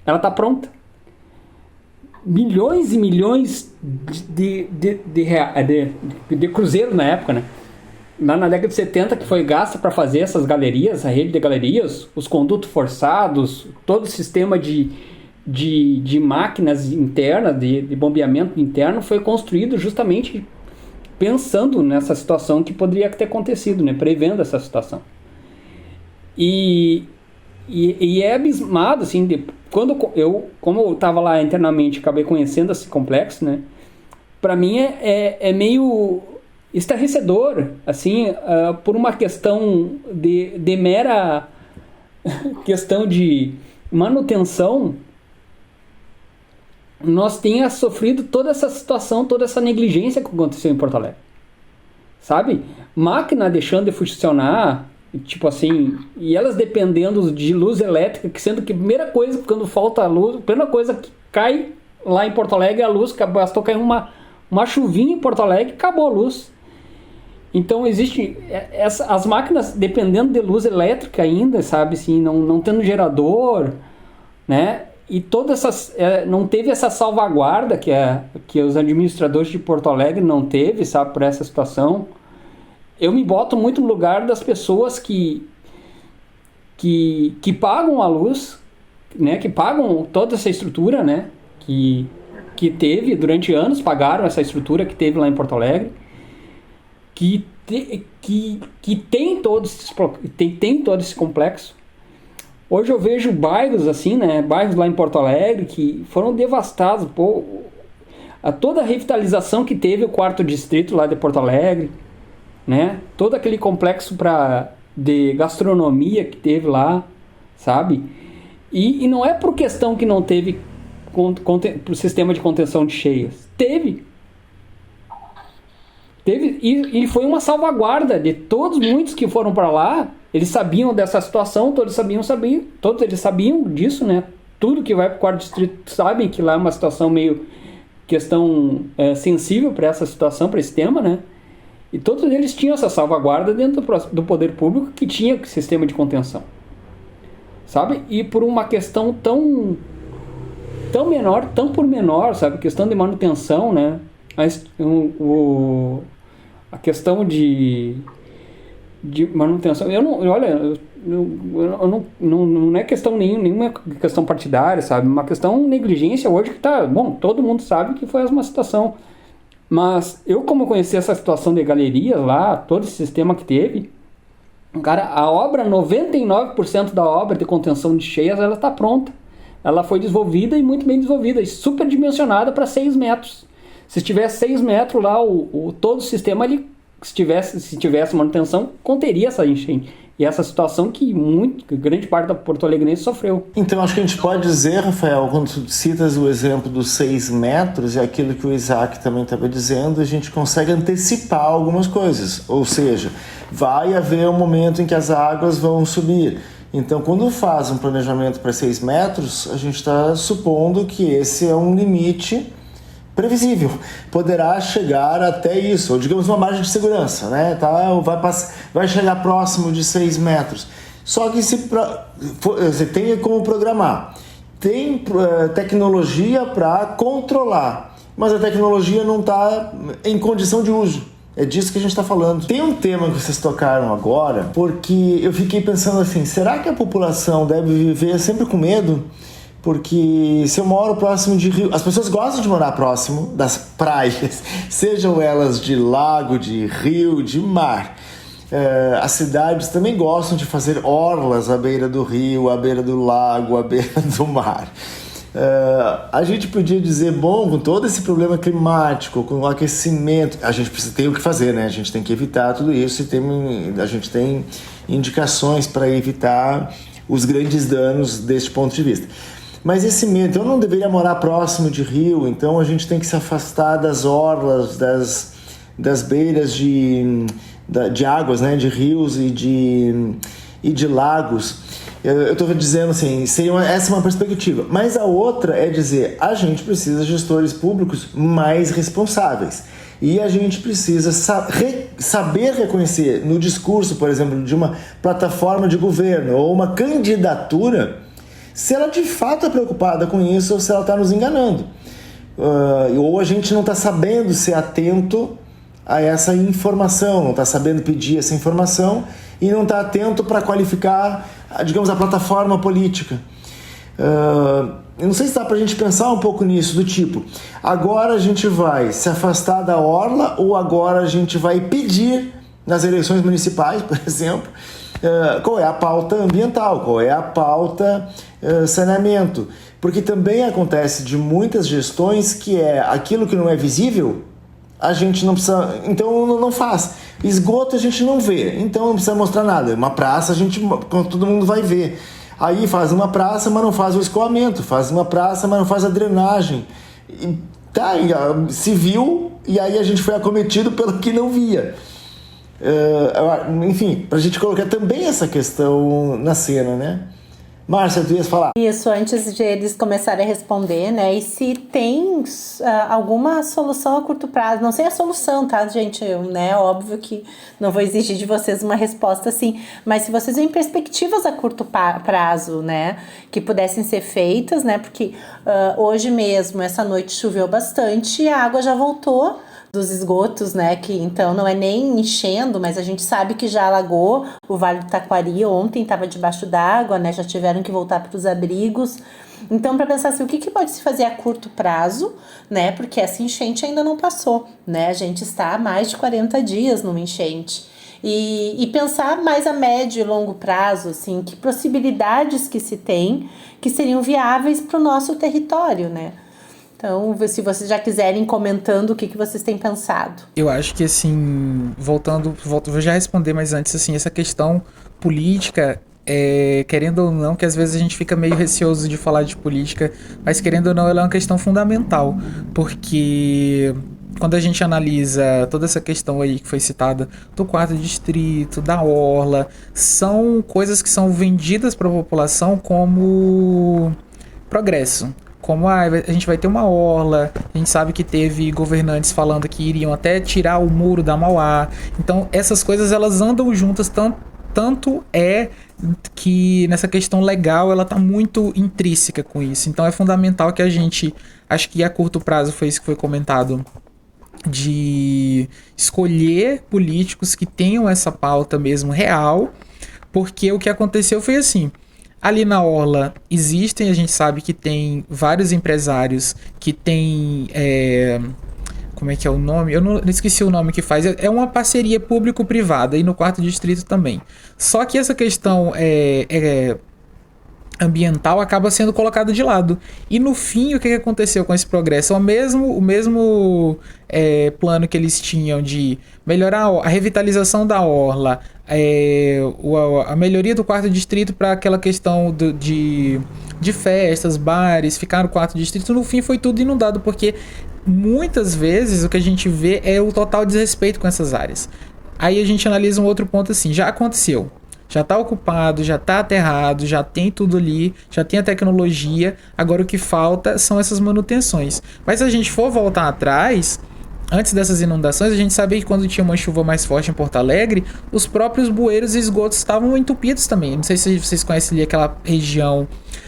Ela está pronta. Milhões e milhões de cruzeiros na época, né? Na década de 70 que foi gasta para fazer essas galerias, a rede de galerias, os condutos forçados, todo o sistema de máquinas internas, de bombeamento interno foi construído justamente pensando nessa situação que poderia ter acontecido, né? Prevendo essa situação. E E é abismado, assim, como eu estava lá internamente, acabei conhecendo esse complexo, né? Para mim é meio estarrecedor, assim, por uma questão de mera questão de manutenção, nós tenha sofrido toda essa situação, toda essa negligência que aconteceu em Porto Alegre, sabe? Máquina deixando de funcionar, tipo assim, e elas dependendo de luz elétrica, que sendo que a primeira coisa, quando falta a luz, a primeira coisa que cai lá em Porto Alegre é a luz, que bastou cair uma chuvinha em Porto Alegre e acabou a luz. Então existe as máquinas dependendo de luz elétrica ainda, sabe, assim, não tendo gerador, né? E todas essas não teve essa salvaguarda que os administradores de Porto Alegre não teve, sabe, por essa situação. Eu me boto muito no lugar das pessoas que pagam a luz, né, que pagam toda essa estrutura, né, que teve durante anos, pagaram essa estrutura que teve lá em Porto Alegre, que tem todo esse complexo. Hoje eu vejo bairros assim, né, bairros lá em Porto Alegre que foram devastados, toda a revitalização que teve o 4º distrito lá de Porto Alegre, né, todo aquele complexo de gastronomia que teve lá, sabe, e não é por questão que não teve pro sistema de contenção de cheias, teve e foi uma salvaguarda de muitos que foram para lá. Eles sabiam dessa situação, todos eles sabiam disso, né? Tudo que vai para o 4º distrito sabem que lá é uma situação meio questão sensível para essa situação, para esse tema, né? E todos eles tinham essa salvaguarda dentro do poder público que tinha sistema de contenção, sabe? E por uma questão tão menor, tão por menor, sabe? Questão de manutenção, né? A questão de manutenção, não é questão nenhuma questão partidária, sabe? Uma questão negligência hoje que tá, bom, todo mundo sabe que foi uma situação, mas eu como conheci essa situação de galerias lá, todo esse sistema que teve, cara, a obra, 99% da obra de contenção de cheias, ela tá pronta, ela foi desenvolvida e muito bem desenvolvida, e super dimensionada para 6 metros. Se tivesse 6 metros lá, todo o sistema ali, se tivesse manutenção, conteria essa enchente. E essa situação que grande parte da Porto Alegrense sofreu. Então, acho que a gente pode dizer, Rafael, quando tu citas o exemplo dos 6 metros, e aquilo que o Isaac também estava dizendo, a gente consegue antecipar algumas coisas. Ou seja, vai haver um momento em que as águas vão subir. Então, quando faz um planejamento para 6 metros, a gente está supondo que esse é um limite previsível, poderá chegar até isso, ou digamos uma margem de segurança, né? Tá? Vai chegar próximo de 6 metros. Só que você tem como programar, tem tecnologia para controlar, mas a tecnologia não está em condição de uso. É disso que a gente está falando. Tem um tema que vocês tocaram agora, porque eu fiquei pensando assim, será que a população deve viver sempre com medo? Porque se eu moro próximo de rio, as pessoas gostam de morar próximo das praias, sejam elas de lago, de rio, de mar. As cidades também gostam de fazer orlas à beira do rio, à beira do lago, à beira do mar. A gente podia dizer, bom, com todo esse problema climático, com o aquecimento, a gente tem o que fazer, né? A gente tem que evitar tudo isso e a gente tem indicações para evitar os grandes danos deste ponto de vista. Mas esse medo, eu não deveria morar próximo de rio, então a gente tem que se afastar das orlas, das beiras de águas, né, de rios e de lagos. Eu estou dizendo assim, essa é uma perspectiva. Mas a outra é dizer, a gente precisa de gestores públicos mais responsáveis. E a gente precisa saber reconhecer no discurso, por exemplo, de uma plataforma de governo ou uma candidatura, se ela de fato é preocupada com isso ou se ela está nos enganando. Ou a gente não está sabendo ser atento a essa informação, não está sabendo pedir essa informação e não está atento para qualificar, digamos, a plataforma política. Eu não sei se dá para a gente pensar um pouco nisso, do tipo, agora a gente vai se afastar da orla ou agora a gente vai pedir nas eleições municipais, por exemplo, qual é a pauta ambiental, qual é a pauta saneamento. Porque também acontece de muitas gestões que é aquilo que não é visível, a gente não precisa, então não faz. Esgoto a gente não vê, então não precisa mostrar nada. Uma praça todo mundo vai ver. Aí faz uma praça, mas não faz o escoamento, faz uma praça, mas não faz a drenagem. E se viu, e aí a gente foi acometido pelo que não via. Enfim, pra gente colocar também essa questão na cena, né? Márcia, tu ias falar? Isso, antes de eles começarem a responder, né? E se tem alguma solução a curto prazo, não sei a solução, tá, gente? Né? Óbvio que não vou exigir de vocês uma resposta assim, mas se vocês veem perspectivas a curto prazo, né? Que pudessem ser feitas, né? Porque hoje mesmo, essa noite choveu bastante e a água já voltou dos esgotos, né, que então não é nem enchendo, mas a gente sabe que já alagou o Vale do Taquari, ontem estava debaixo d'água, né, já tiveram que voltar para os abrigos. Então, para pensar assim, o que pode se fazer a curto prazo, né, porque essa enchente ainda não passou, né, a gente está há mais de 40 dias numa enchente. E pensar mais a médio e longo prazo, assim, que possibilidades que se tem que seriam viáveis para o nosso território, né. Então, se vocês já quiserem comentando o que vocês têm pensado. Eu acho que, assim, vou já responder, mas antes, assim, essa questão política, querendo ou não, que às vezes a gente fica meio receoso de falar de política, mas querendo ou não, ela é uma questão fundamental, porque quando a gente analisa toda essa questão aí que foi citada do 4º distrito, da orla, são coisas que são vendidas para a população como progresso. Como a gente vai ter uma orla, a gente sabe que teve governantes falando que iriam até tirar o muro da Mauá. Então essas coisas elas andam juntas, tanto é que nessa questão legal ela está muito intrínseca com isso. Então é fundamental que a gente, acho que a curto prazo foi isso que foi comentado, de escolher políticos que tenham essa pauta mesmo real, porque o que aconteceu foi assim. Ali na orla existem, a gente sabe que tem vários empresários que tem, como é que é o nome? Eu não esqueci o nome que faz, é uma parceria público-privada e no 4º distrito também. Só que essa questão ambiental acaba sendo colocada de lado. E no fim, o que aconteceu com esse progresso? O mesmo plano que eles tinham de melhorar a revitalização da orla, a melhoria do 4º distrito para aquela questão de festas, bares, ficar no 4º distrito, no fim foi tudo inundado, porque muitas vezes o que a gente vê é o total desrespeito com essas áreas. Aí a gente analisa um outro ponto assim, já aconteceu. Já está ocupado, já está aterrado, já tem tudo ali, já tem a tecnologia. Agora o que falta são essas manutenções. Mas se a gente for voltar atrás, antes dessas inundações, a gente sabia que quando tinha uma chuva mais forte em Porto Alegre, os próprios bueiros e esgotos estavam entupidos também. Não sei se vocês conhecem ali aquela região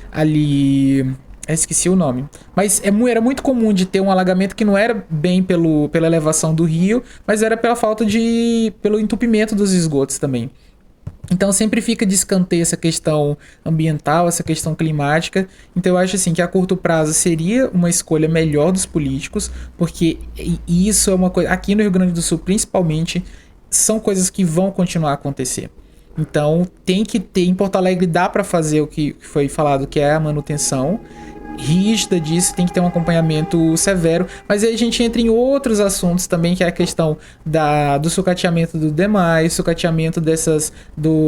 ali... Eu esqueci o nome. Mas era muito comum de ter um alagamento que não era bem pela elevação do rio, mas era pelo entupimento dos esgotos também. Então sempre fica de escanteio essa questão ambiental, essa questão climática. Então eu acho assim que a curto prazo seria uma escolha melhor dos políticos, porque isso é uma coisa, aqui no Rio Grande do Sul principalmente, são coisas que vão continuar a acontecer. Então tem que ter, em Porto Alegre dá para fazer o que foi falado, que é a manutenção rígida disso, tem que ter um acompanhamento severo, mas aí a gente entra em outros assuntos também, que é a questão do sucateamento do demais, sucateamento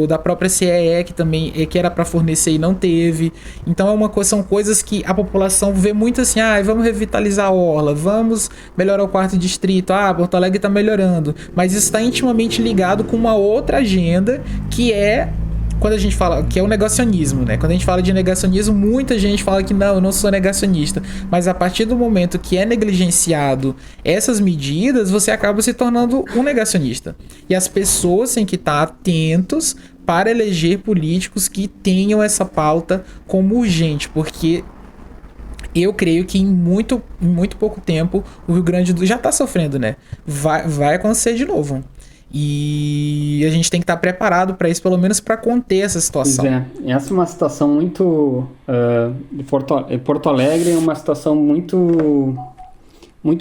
da própria CEE, que também que era para fornecer e não teve. Então são coisas que a população vê muito assim, vamos revitalizar a orla, vamos melhorar o 4º distrito, Porto Alegre está melhorando, mas isso está intimamente ligado com uma outra agenda, que é quando a gente fala que é o negacionismo, né? Quando a gente fala de negacionismo, muita gente fala que não, eu não sou negacionista. Mas a partir do momento que é negligenciado essas medidas, você acaba se tornando um negacionista. E as pessoas têm que estar atentos para eleger políticos que tenham essa pauta como urgente, porque eu creio que em muito pouco tempo o Rio Grande do Sul já está sofrendo, né? Vai acontecer de novo. E a gente tem que estar preparado para isso, pelo menos para conter essa situação. Essa é uma situação muito... Porto Alegre é uma situação muito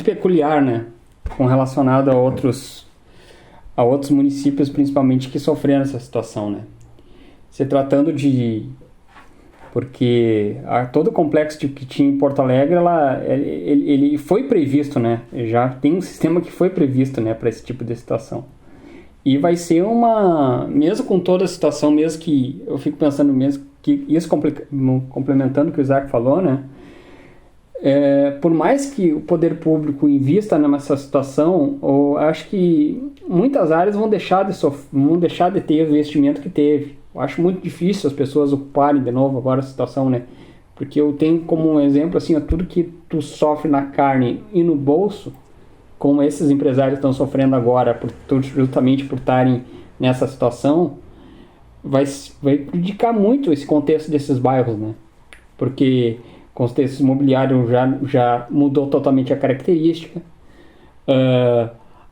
peculiar, né? Relacionada a outros municípios, principalmente, que sofreram essa situação, né? se tratando de... Porque todo o complexo que tinha em Porto Alegre, ele foi previsto, né? Já tem um sistema que foi previsto, né, para esse tipo de situação. E vai ser mesmo com toda a situação, mesmo que eu fico pensando mesmo que isso complementando o que o Isaac falou, né? Por mais que o poder público invista nessa situação, eu acho que muitas áreas vão deixar de ter o investimento que teve. Eu acho muito difícil as pessoas ocuparem de novo agora a situação, né? Porque eu tenho como exemplo, assim, tudo que tu sofre na carne e no bolso, como esses empresários estão sofrendo agora, justamente por estarem nessa situação, vai prejudicar muito esse contexto desses bairros, né? Porque o contexto imobiliário já mudou totalmente a característica,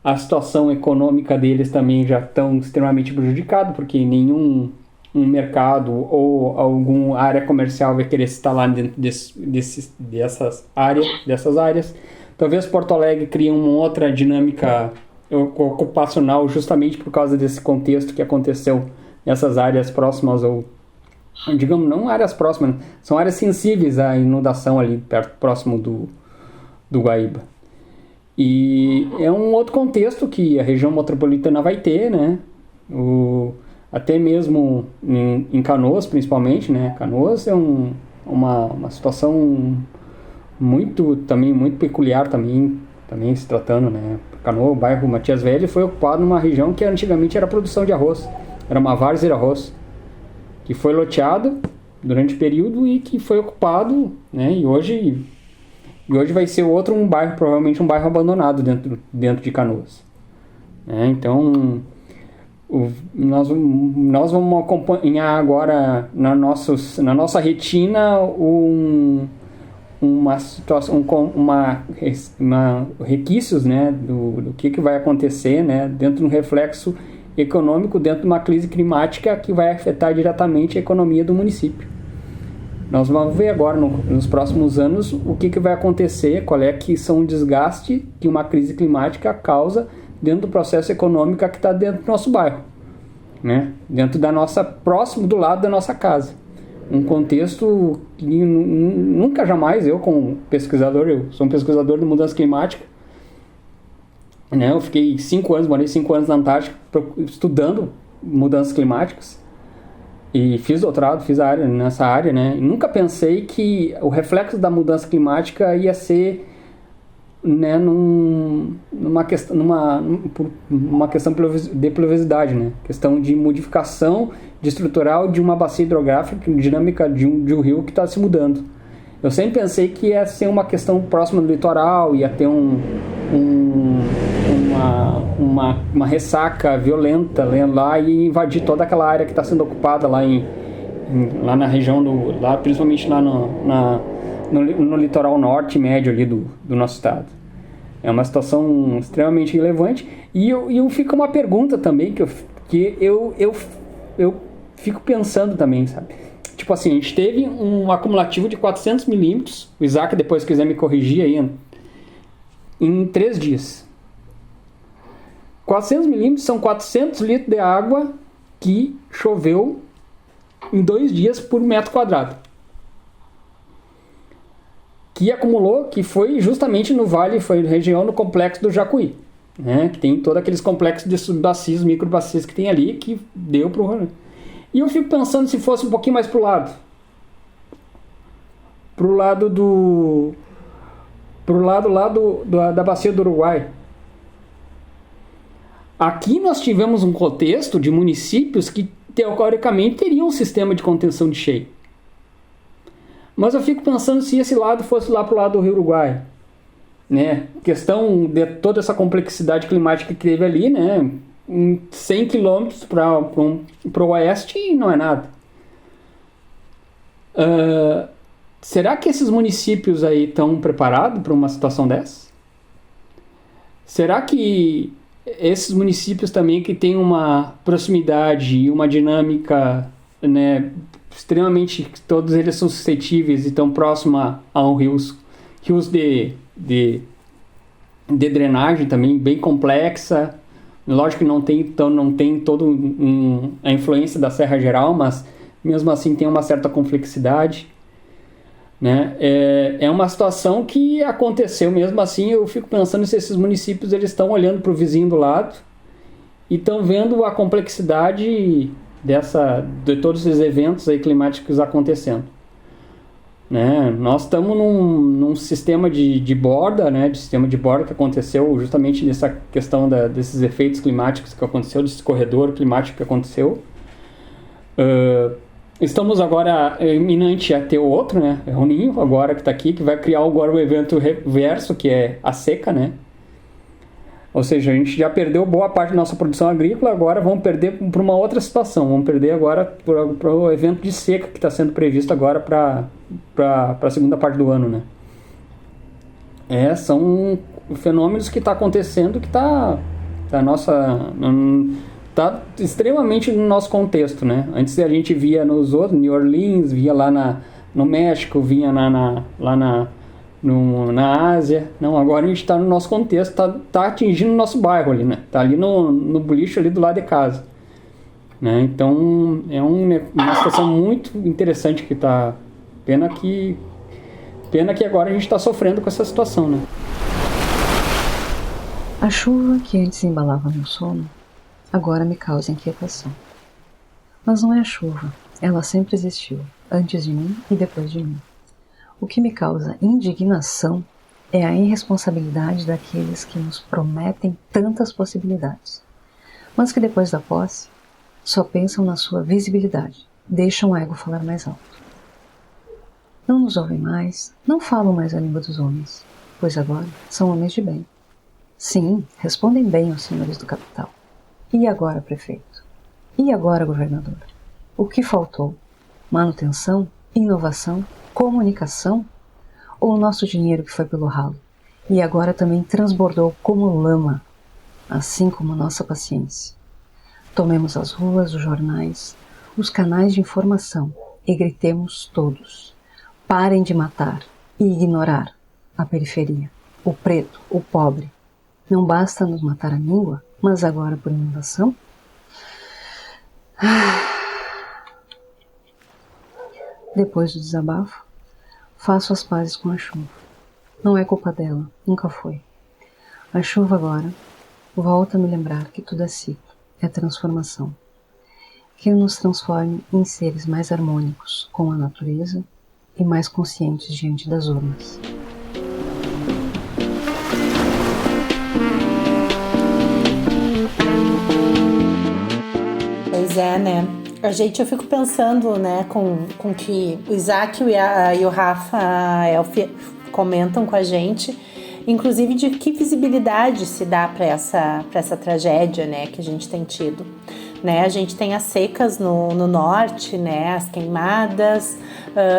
a situação econômica deles também já estão extremamente prejudicada, porque nenhum mercado ou alguma área comercial vai querer se instalar dentro dessas áreas. Talvez Porto Alegre crie uma outra dinâmica ocupacional justamente por causa desse contexto que aconteceu nessas áreas próximas, ou digamos, não áreas próximas, são áreas sensíveis à inundação ali próximo do Guaíba. E é um outro contexto que a região metropolitana vai ter, né? Até mesmo em Canoas, principalmente, né? Canoas é uma situação muito peculiar também se tratando, né? Canoas, o bairro Matias Velho, foi ocupado numa região que antigamente era produção de arroz, era uma várzea de arroz, que foi loteado durante o período e que foi ocupado, né? E hoje vai ser provavelmente um bairro abandonado dentro de Canoas. Então, nós vamos acompanhar agora na nossa retina uma situação, requisitos, né, do que vai acontecer, né, dentro de um reflexo econômico, dentro de uma crise climática que vai afetar diretamente a economia do município. Nós vamos ver agora, nos próximos anos, o que vai acontecer, qual é que são o desgaste que uma crise climática causa dentro do processo econômico que está dentro do nosso bairro, né? Próximo do lado da nossa casa. Um contexto que nunca jamais, eu como pesquisador, eu sou um pesquisador de mudança climática, né? Eu morei 5 anos na Antártica estudando mudanças climáticas. E fiz doutorado, nessa área, né? E nunca pensei que o reflexo da mudança climática ia ser, né, numa questão de pluviosidade, né? Questão de modificação estrutural de uma bacia hidrográfica, dinâmica de um rio que está se mudando. Eu sempre pensei que ia ser uma questão próxima do litoral, ia ter uma ressaca violenta lá e invadir toda aquela área que está sendo ocupada lá na região, principalmente lá no litoral norte e médio ali do nosso estado. É uma situação extremamente relevante. E eu fico uma pergunta também que eu fico pensando também, sabe? Tipo assim, a gente teve um acumulativo de 400 milímetros, o Isaac depois quiser me corrigir aí, em 3 dias. 400 milímetros são 400 litros de água que choveu em 2 dias por metro quadrado. Que acumulou, que foi justamente no vale, foi região no complexo do Jacuí, né? Que tem todos aqueles complexos de subbacias, microbacias que tem ali, que deu para o... E eu fico pensando se fosse um pouquinho mais pro lado da bacia do Uruguai. Aqui nós tivemos um contexto de municípios que teoricamente teriam um sistema de contenção de cheia. Mas eu fico pensando se esse lado fosse lá pro lado do Rio Uruguai, né? Questão de toda essa complexidade climática que teve ali, né? 100 quilômetros para o oeste não é nada. Será que esses municípios aí estão preparados para uma situação dessa? Será que esses municípios também que têm uma proximidade e uma dinâmica, né, extremamente, todos eles são suscetíveis e estão próximos a rios de drenagem também bem complexa, Lógico que não tem todo a influência da Serra Geral, mas mesmo assim tem uma certa complexidade, né? É uma situação que aconteceu mesmo assim. Eu fico pensando se esses municípios eles estão olhando para o vizinho do lado e estão vendo a complexidade de todos esses eventos aí climáticos acontecendo, né? Nós estamos num sistema de borda, né? De sistema de borda que aconteceu justamente nessa questão desses efeitos climáticos que aconteceu, desse corredor climático que aconteceu. Estamos agora iminente a ter o outro, né? É o Ninho agora que está aqui, que vai criar agora o evento reverso, que é a seca, né? Ou seja, a gente já perdeu boa parte da nossa produção agrícola, agora vamos perder para uma outra situação. Vamos perder agora para o evento de seca que está sendo previsto agora para a segunda parte do ano, né? São fenômenos que estão acontecendo que está extremamente no nosso contexto, né? Antes a gente via nos outros, New Orleans, via lá no México, via lá na Ásia. Não, agora a gente está no nosso contexto, tá atingindo o nosso bairro ali, né? Tá ali no bulicho ali do lado de casa, né? Então é uma situação muito interessante que tá. Pena que agora a gente está sofrendo com essa situação, né? A chuva que antes embalava meu sono agora me causa inquietação. Mas não é a chuva, ela sempre existiu, antes de mim e depois de mim. O que me causa indignação é a irresponsabilidade daqueles que nos prometem tantas possibilidades, mas que depois da posse só pensam na sua visibilidade, deixam o ego falar mais alto. Não nos ouvem mais, não falam mais a língua dos homens, pois agora são homens de bem. Sim, respondem bem aos senhores do capital. E agora, prefeito? E agora, governador? O que faltou? Manutenção? Inovação? Comunicação? Ou o nosso dinheiro que foi pelo ralo e agora também transbordou como lama, assim como nossa paciência? Tomemos as ruas, os jornais, os canais de informação e gritemos todos: parem de matar e ignorar a periferia, o preto, o pobre. Não basta nos matar a língua, mas agora por inundação? Depois do desabafo, faço as pazes com a chuva. Não é culpa dela, nunca foi. A chuva agora volta a me lembrar que tudo é ciclo, é transformação. Que nos transforme em seres mais harmônicos com a natureza e mais conscientes diante das urnas. Pois é, né? Eu fico pensando, né, com que o Isaac e o Rafael comentam com a gente, inclusive de que visibilidade se dá para essa tragédia, né, que a gente tem tido. Né? A gente tem as secas no norte, né, as queimadas,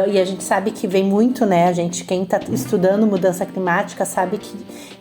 e a gente sabe que vem muito, né, quem está estudando mudança climática sabe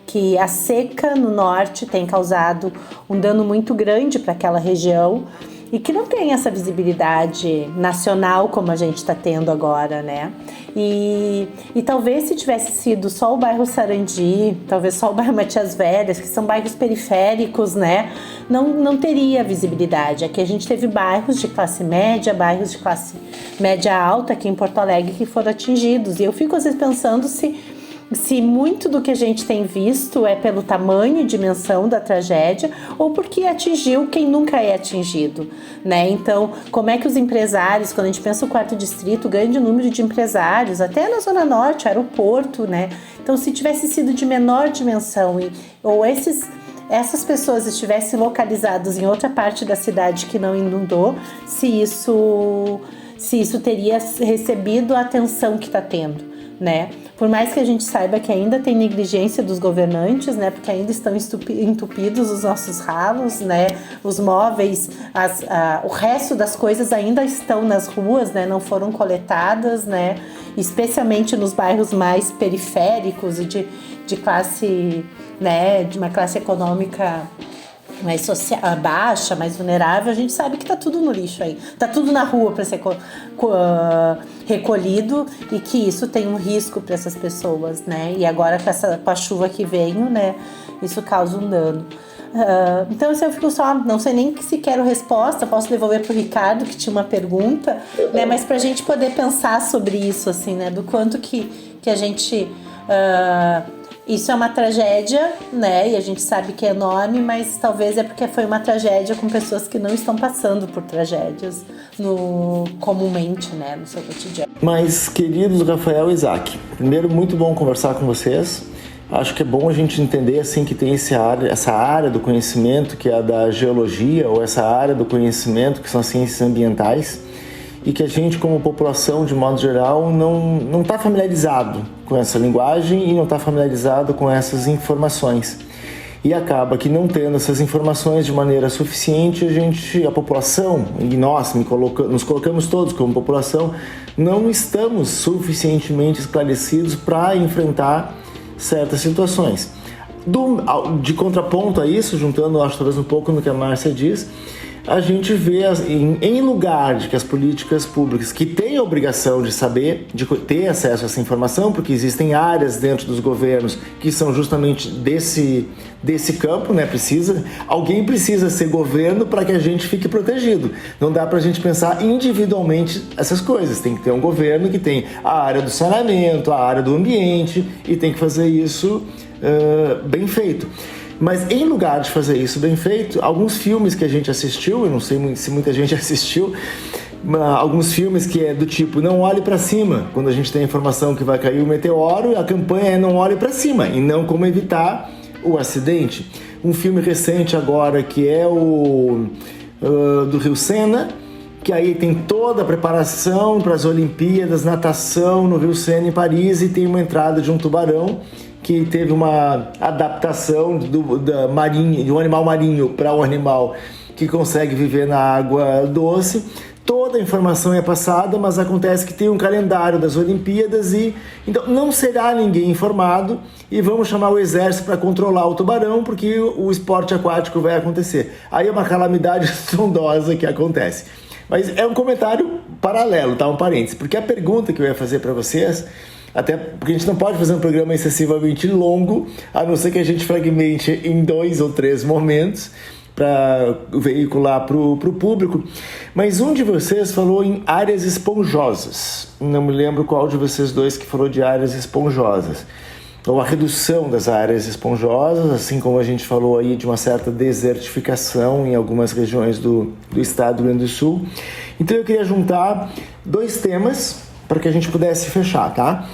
que a seca no norte tem causado um dano muito grande para aquela região, e que não tem essa visibilidade nacional como a gente está tendo agora, né? E talvez se tivesse sido só o bairro Sarandi, talvez só o bairro Matias Velhas, que são bairros periféricos, né? Não teria visibilidade. Aqui a gente teve bairros de classe média, bairros de classe média alta aqui em Porto Alegre que foram atingidos. E eu fico às vezes pensando se muito do que a gente tem visto é pelo tamanho e dimensão da tragédia ou porque atingiu quem nunca é atingido, né? Então, como é que os empresários, quando a gente pensa no quarto distrito, grande número de empresários, até na Zona Norte, aeroporto, né? Então, se tivesse sido de menor dimensão ou essas pessoas estivessem localizadas em outra parte da cidade que não inundou, se isso teria recebido a atenção que está tendo, né? Por mais que a gente saiba que ainda tem negligência dos governantes, né? Porque ainda estão entupidos os nossos ralos, né? Os móveis, o resto das coisas ainda estão nas ruas, né? Não foram coletadas, né? Especialmente nos bairros mais periféricos e de classe, né? De uma classe econômica mais baixa, mais vulnerável, a gente sabe que tá tudo no lixo aí, tá tudo na rua para ser recolhido e que isso tem um risco para essas pessoas, né? E agora com a chuva que veio, né? Isso causa um dano. Então eu fico só, não sei nem se quero resposta, posso devolver pro Ricardo, que tinha uma pergunta, né? Mas pra gente poder pensar sobre isso, assim, né? Do quanto que a gente... isso é uma tragédia, né? E a gente sabe que é enorme, mas talvez é porque foi uma tragédia com pessoas que não estão passando por tragédias comumente, né? No seu cotidiano. Mas, queridos Rafael e Isaac, primeiro, muito bom conversar com vocês. Acho que é bom a gente entender assim que tem essa área do conhecimento que é a da geologia, ou essa área do conhecimento que são as ciências ambientais, e que a gente, como população, de modo geral, não está familiarizado com essa linguagem e não está familiarizado com essas informações. E acaba que, não tendo essas informações de maneira suficiente, a população, e nós nos colocamos todos como população, não estamos suficientemente esclarecidos para enfrentar certas situações. De contraponto a isso, juntando, acho, talvez um pouco no que a Márcia diz, a gente vê, em lugar de que as políticas públicas, que têm a obrigação de saber, de ter acesso a essa informação, porque existem áreas dentro dos governos que são justamente desse campo, né? Alguém precisa ser governo para que a gente fique protegido. Não dá para a gente pensar individualmente essas coisas. Tem que ter um governo que tem a área do saneamento, a área do ambiente, e tem que fazer isso bem feito. Mas em lugar de fazer isso bem feito, alguns filmes que a gente assistiu, eu não sei se muita gente assistiu, alguns filmes que é do tipo, não olhe para cima, quando a gente tem a informação que vai cair um meteoro, a campanha é não olhe para cima, e não como evitar o acidente. Um filme recente agora que é o do Rio Sena, que aí tem toda a preparação para as Olimpíadas, natação no Rio Sena em Paris, e tem uma entrada de um tubarão que teve uma adaptação de um animal marinho para um animal que consegue viver na água doce. Toda a informação é passada, mas acontece que tem um calendário das Olimpíadas e então não será ninguém informado, e vamos chamar o exército para controlar o tubarão, porque o esporte aquático vai acontecer. Aí é uma calamidade estrondosa que acontece. Mas é um comentário paralelo, tá? Um parênteses, porque a pergunta que eu ia fazer para vocês, até porque a gente não pode fazer um programa excessivamente longo, a não ser que a gente fragmente em 2 ou 3 momentos para veicular para o público. Mas um de vocês falou em áreas esponjosas. Não me lembro qual de vocês dois que falou de áreas esponjosas. Ou a redução das áreas esponjosas, assim como a gente falou aí de uma certa desertificação em algumas regiões do estado do Rio Grande do Sul. Então eu queria juntar 2 temas para que a gente pudesse fechar, tá?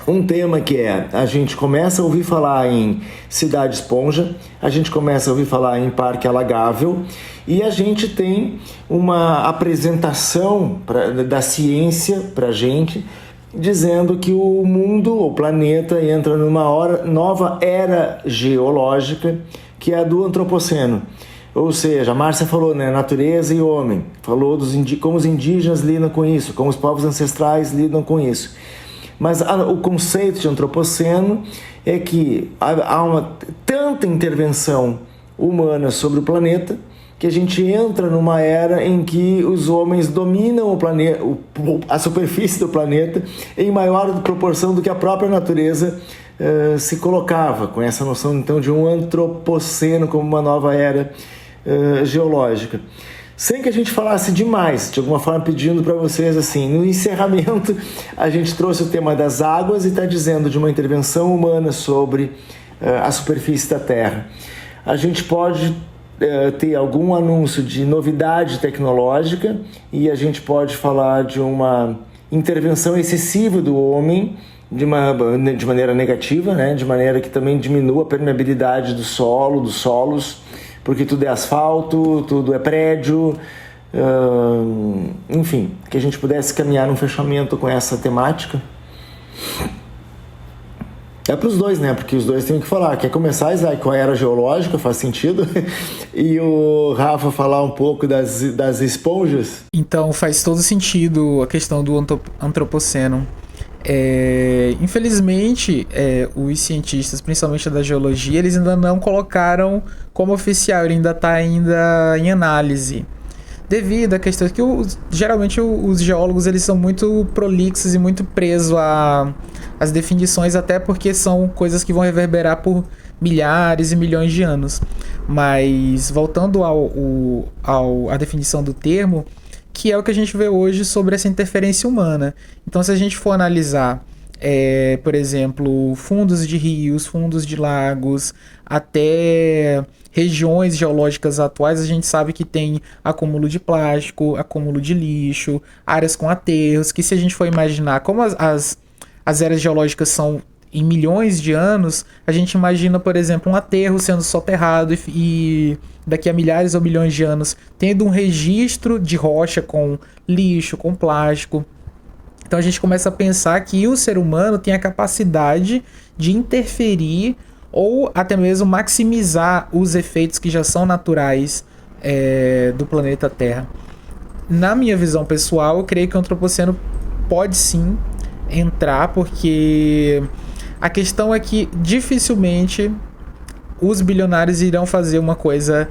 Um tema que a gente começa a ouvir falar em cidade esponja, a gente começa a ouvir falar em parque alagável, e a gente tem uma apresentação da ciência para a gente, dizendo que o mundo, o planeta, entra numa nova era geológica, que é a do antropoceno. Ou seja, a Márcia falou, né, natureza e homem, falou como os indígenas lidam com isso, como os povos ancestrais lidam com isso. Mas o conceito de antropoceno é que há tanta intervenção humana sobre o planeta que a gente entra numa era em que os homens dominam o planeta, a superfície do planeta em maior proporção do que a própria natureza se colocava, com essa noção então de um antropoceno como uma nova era geológica. Sem que a gente falasse demais, de alguma forma pedindo para vocês assim, no encerramento a gente trouxe o tema das águas e está dizendo de uma intervenção humana sobre a superfície da Terra. A gente pode ter algum anúncio de novidade tecnológica e a gente pode falar de uma intervenção excessiva do homem de maneira negativa, né? De maneira que também diminua a permeabilidade do solo, dos solos, porque tudo é asfalto, tudo é prédio, enfim, que a gente pudesse caminhar num fechamento com essa temática. É para os dois, né? Porque os dois têm que falar. Quer começar, Isaac, com a era geológica? Faz sentido. E o Rafa falar um pouco das esponjas? Então, faz todo sentido a questão do antropoceno. Infelizmente, os cientistas, principalmente da geologia, eles ainda não colocaram como oficial, ele ainda está em análise. Devido à questão que geralmente os geólogos eles são muito prolixos e muito presos às definições, até porque são coisas que vão reverberar por milhares e milhões de anos. Mas voltando à definição do termo, que é o que a gente vê hoje sobre essa interferência humana. Então, se a gente for analisar, por exemplo, fundos de rios, fundos de lagos, até regiões geológicas atuais, a gente sabe que tem acúmulo de plástico, acúmulo de lixo, áreas com aterros, que se a gente for imaginar como as eras geológicas são em milhões de anos, a gente imagina, por exemplo, um aterro sendo soterrado e daqui a milhares ou milhões de anos tendo um registro de rocha com lixo, com plástico. Então a gente começa a pensar que o ser humano tem a capacidade de interferir ou até mesmo maximizar os efeitos que já são naturais do planeta Terra. Na minha visão pessoal, eu creio que o antropoceno pode sim entrar, porque a questão é que dificilmente os bilionários irão fazer uma coisa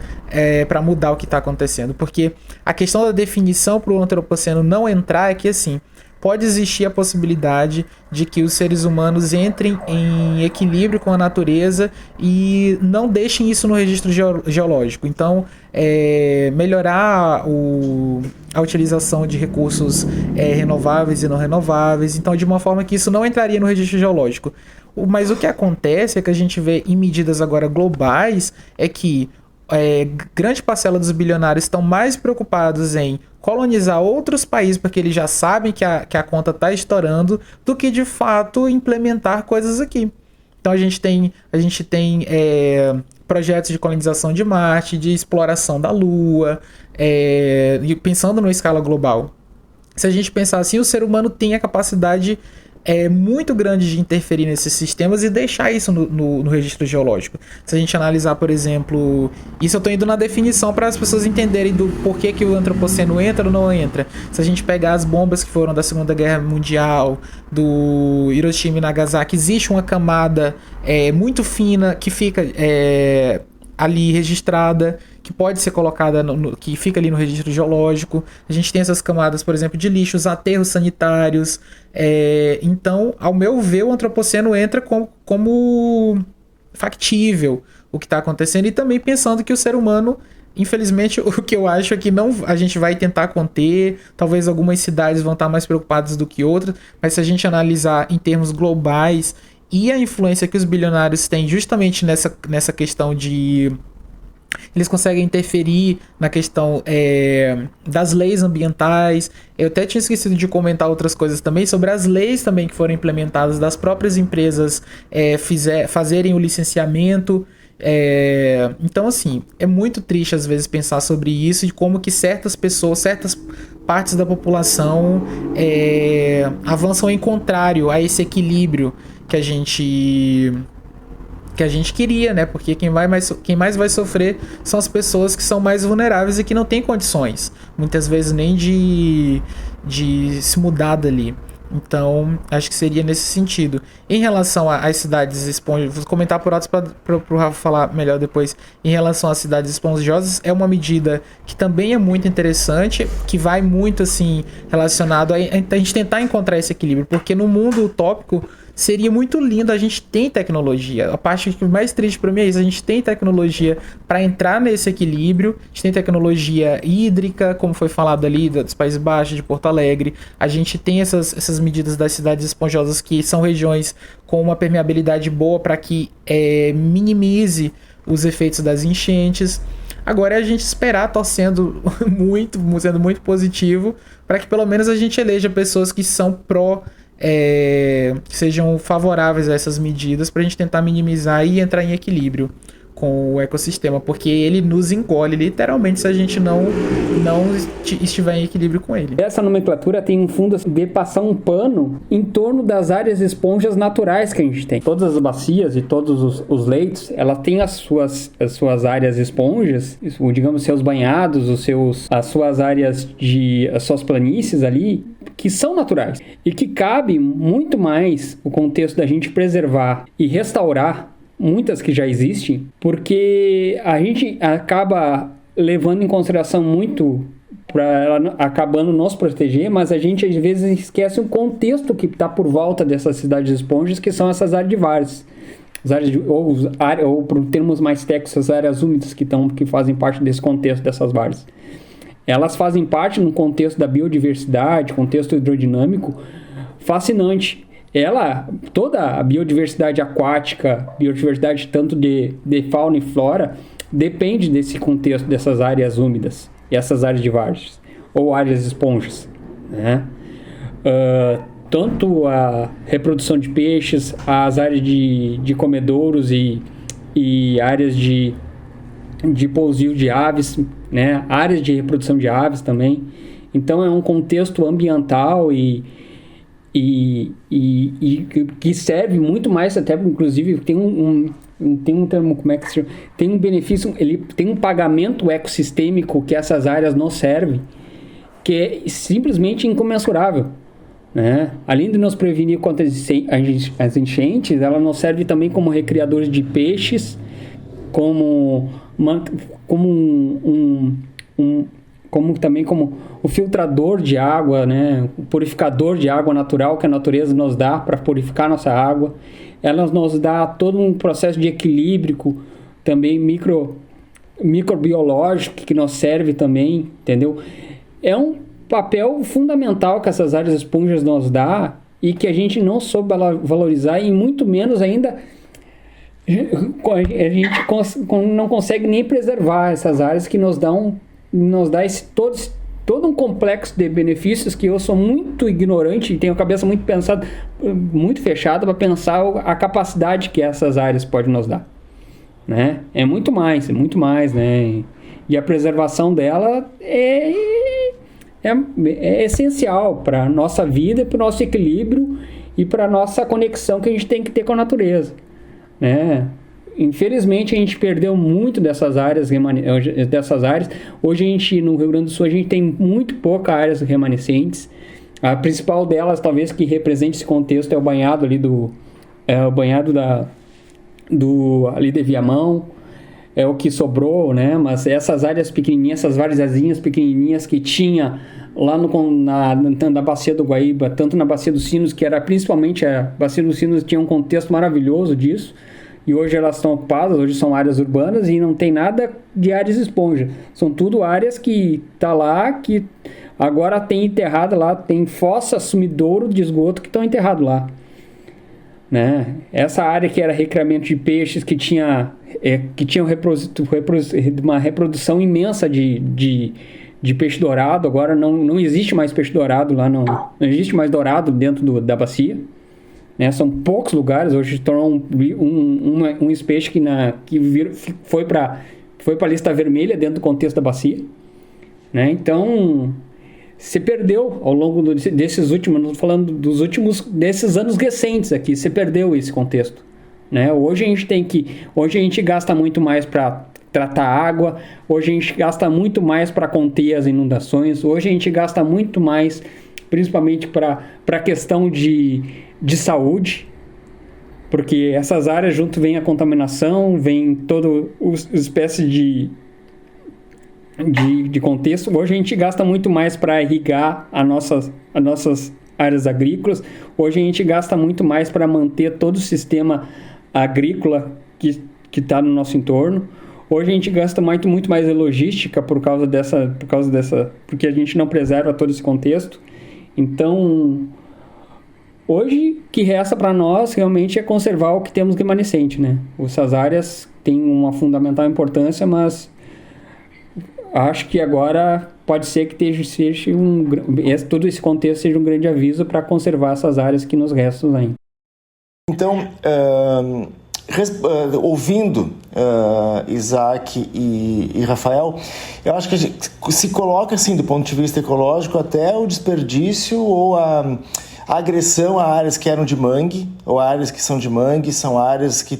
para mudar o que está acontecendo. Porque a questão da definição para o antropoceno não entrar é que, assim, pode existir a possibilidade de que os seres humanos entrem em equilíbrio com a natureza e não deixem isso no registro geológico. Então, melhorar a utilização de recursos renováveis e não renováveis. Então, de uma forma que isso não entraria no registro geológico. Mas o que acontece é que a gente vê em medidas agora globais é que grande parcela dos bilionários estão mais preocupados em colonizar outros países porque eles já sabem que a conta está estourando do que de fato implementar coisas aqui. Então a gente tem projetos de colonização de Marte, de exploração da Lua, pensando numa escala global. Se a gente pensar assim, o ser humano tem a capacidade muito grande de interferir nesses sistemas e deixar isso no registro geológico. Se a gente analisar, por exemplo, isso eu estou indo na definição para as pessoas entenderem do porquê que o antropoceno entra ou não entra. Se a gente pegar as bombas que foram da Segunda Guerra Mundial, do Hiroshima e Nagasaki, existe uma camada muito fina que fica ali registrada, que pode ser colocada, que fica ali no registro geológico. A gente tem essas camadas, por exemplo, de lixos, aterros sanitários. Então, ao meu ver, o antropoceno entra como factível o que está acontecendo, e também pensando que o ser humano, infelizmente, o que eu acho é que a gente vai tentar conter, talvez algumas cidades vão estar mais preocupadas do que outras, mas se a gente analisar em termos globais e a influência que os bilionários têm justamente nessa questão de... Eles conseguem interferir na questão das leis ambientais. Eu até tinha esquecido de comentar outras coisas também sobre as leis também que foram implementadas das próprias empresas fazerem o licenciamento. Então, assim, é muito triste às vezes pensar sobre isso e como que certas pessoas, certas partes da população avançam em contrário a esse equilíbrio que a gente queria, né? Porque quem mais vai sofrer são as pessoas que são mais vulneráveis e que não têm condições, muitas vezes nem de se mudar dali. Então, acho que seria nesse sentido. Em relação às cidades esponjosas, vou comentar por alto para o Rafa falar melhor depois. Em relação às cidades esponjosas, é uma medida que também é muito interessante, que vai muito assim relacionado a gente tentar encontrar esse equilíbrio, porque no mundo utópico seria muito lindo, a gente tem tecnologia. A parte que mais triste para mim é isso, a gente tem tecnologia para entrar nesse equilíbrio, a gente tem tecnologia hídrica, como foi falado ali, dos Países Baixos, de Porto Alegre, a gente tem essas medidas das cidades esponjosas, que são regiões com uma permeabilidade boa para que minimize os efeitos das enchentes. Agora é a gente esperar, torcendo sendo muito positivo, para que pelo menos a gente eleja pessoas que são que sejam favoráveis a essas medidas, para a gente tentar minimizar e entrar em equilíbrio com o ecossistema, porque ele nos engole literalmente se a gente não estiver em equilíbrio com ele. Essa nomenclatura tem um fundo de passar um pano em torno das áreas esponjas naturais que a gente tem. Todas as bacias e todos os leitos, ela tem as suas áreas esponjas, digamos, seus banhados, as suas áreas as suas planícies ali, que são naturais e que cabe muito mais o contexto da gente preservar e restaurar muitas que já existem, porque a gente acaba levando em consideração muito para ela acabando nos proteger, mas a gente às vezes esquece o contexto que está por volta dessas cidades esponjas, que são essas áreas de várzea. as áreas ou por termos mais técnicos, as áreas úmidas que fazem parte desse contexto dessas várzeas. Elas fazem parte no contexto da biodiversidade, contexto hidrodinâmico, fascinante. Toda a biodiversidade aquática, biodiversidade tanto de fauna e flora, depende desse contexto dessas áreas úmidas, e essas áreas de várzeas, ou áreas esponjas, né? Tanto a reprodução de peixes, as áreas de comedouros e áreas de pousio de aves, né? Áreas de reprodução de aves também. Então é um contexto ambiental e que serve muito mais, até inclusive tem um termo, como é que se chama? Tem um benefício, ele tem um pagamento ecossistêmico que essas áreas nos servem, que é simplesmente incomensurável, né? Além de nos prevenir contra as enchentes, ela nos serve também como recriadores de peixes, como o filtrador de água, né? O purificador de água natural que a natureza nos dá para purificar nossa água. Ela nos dá todo um processo de equilíbrio, também microbiológico, que nos serve também, entendeu? É um papel fundamental que essas áreas esponjas nos dá e que a gente não soube valorizar, e muito menos ainda a gente não consegue nem preservar essas áreas que nos dá todo um complexo de benefícios que eu sou muito ignorante e tenho a cabeça muito fechada para pensar a capacidade que essas áreas podem nos dar, né? É muito mais, né? E a preservação dela é essencial para a nossa vida, para o nosso equilíbrio e para a nossa conexão que a gente tem que ter com a natureza, né? Infelizmente a gente perdeu muito dessas áreas. Hoje a gente, no Rio Grande do Sul, a gente tem muito poucas áreas remanescentes. A principal delas, talvez, que represente esse contexto, é o banhado ali ali de Viamão, é o que sobrou, né? Mas essas áreas pequenininhas, essas várzeazinhas pequenininhas que tinha lá na Bacia do Guaíba, tanto na Bacia dos Sinos, que era principalmente a Bacia dos Sinos, tinha um contexto maravilhoso disso, e hoje elas estão ocupadas, hoje são áreas urbanas e não tem nada de áreas esponja. São tudo áreas que tá lá, que agora tem enterrado lá, tem fossa, sumidouro de esgoto que estão enterrados lá, né? Essa área que era recriamento de peixes, que tinha uma reprodução imensa de peixe dourado, agora não existe mais peixe dourado lá, não existe mais dourado dentro da bacia, né? São poucos lugares, hoje tornou um peixe que foi para a lista vermelha dentro do contexto da bacia, né? Então se perdeu ao longo desses últimos, não estou falando desses anos recentes aqui, se perdeu esse contexto, né? Hoje a gente gasta muito mais para tratar água, hoje a gente gasta muito mais para conter as inundações, hoje a gente gasta muito mais principalmente para a questão de saúde, porque essas áreas junto vem a contaminação, vem toda espécie de contexto. Hoje a gente gasta muito mais para irrigar as nossas áreas agrícolas, hoje a gente gasta muito mais para manter todo o sistema agrícola que está no nosso entorno. Hoje a gente gasta muito mais em logística porque a gente não preserva todo esse contexto. Então, hoje o que resta para nós realmente é conservar o que temos remanescente, né? Essas áreas têm uma fundamental importância, mas acho que agora pode ser que todo esse contexto seja um grande aviso para conservar essas áreas que nos restam ainda. Então, ouvindo Isaac e Rafael, eu acho que a gente se coloca assim, do ponto de vista ecológico, até o desperdício ou a agressão a áreas que eram de mangue, ou áreas que são de mangue, são áreas que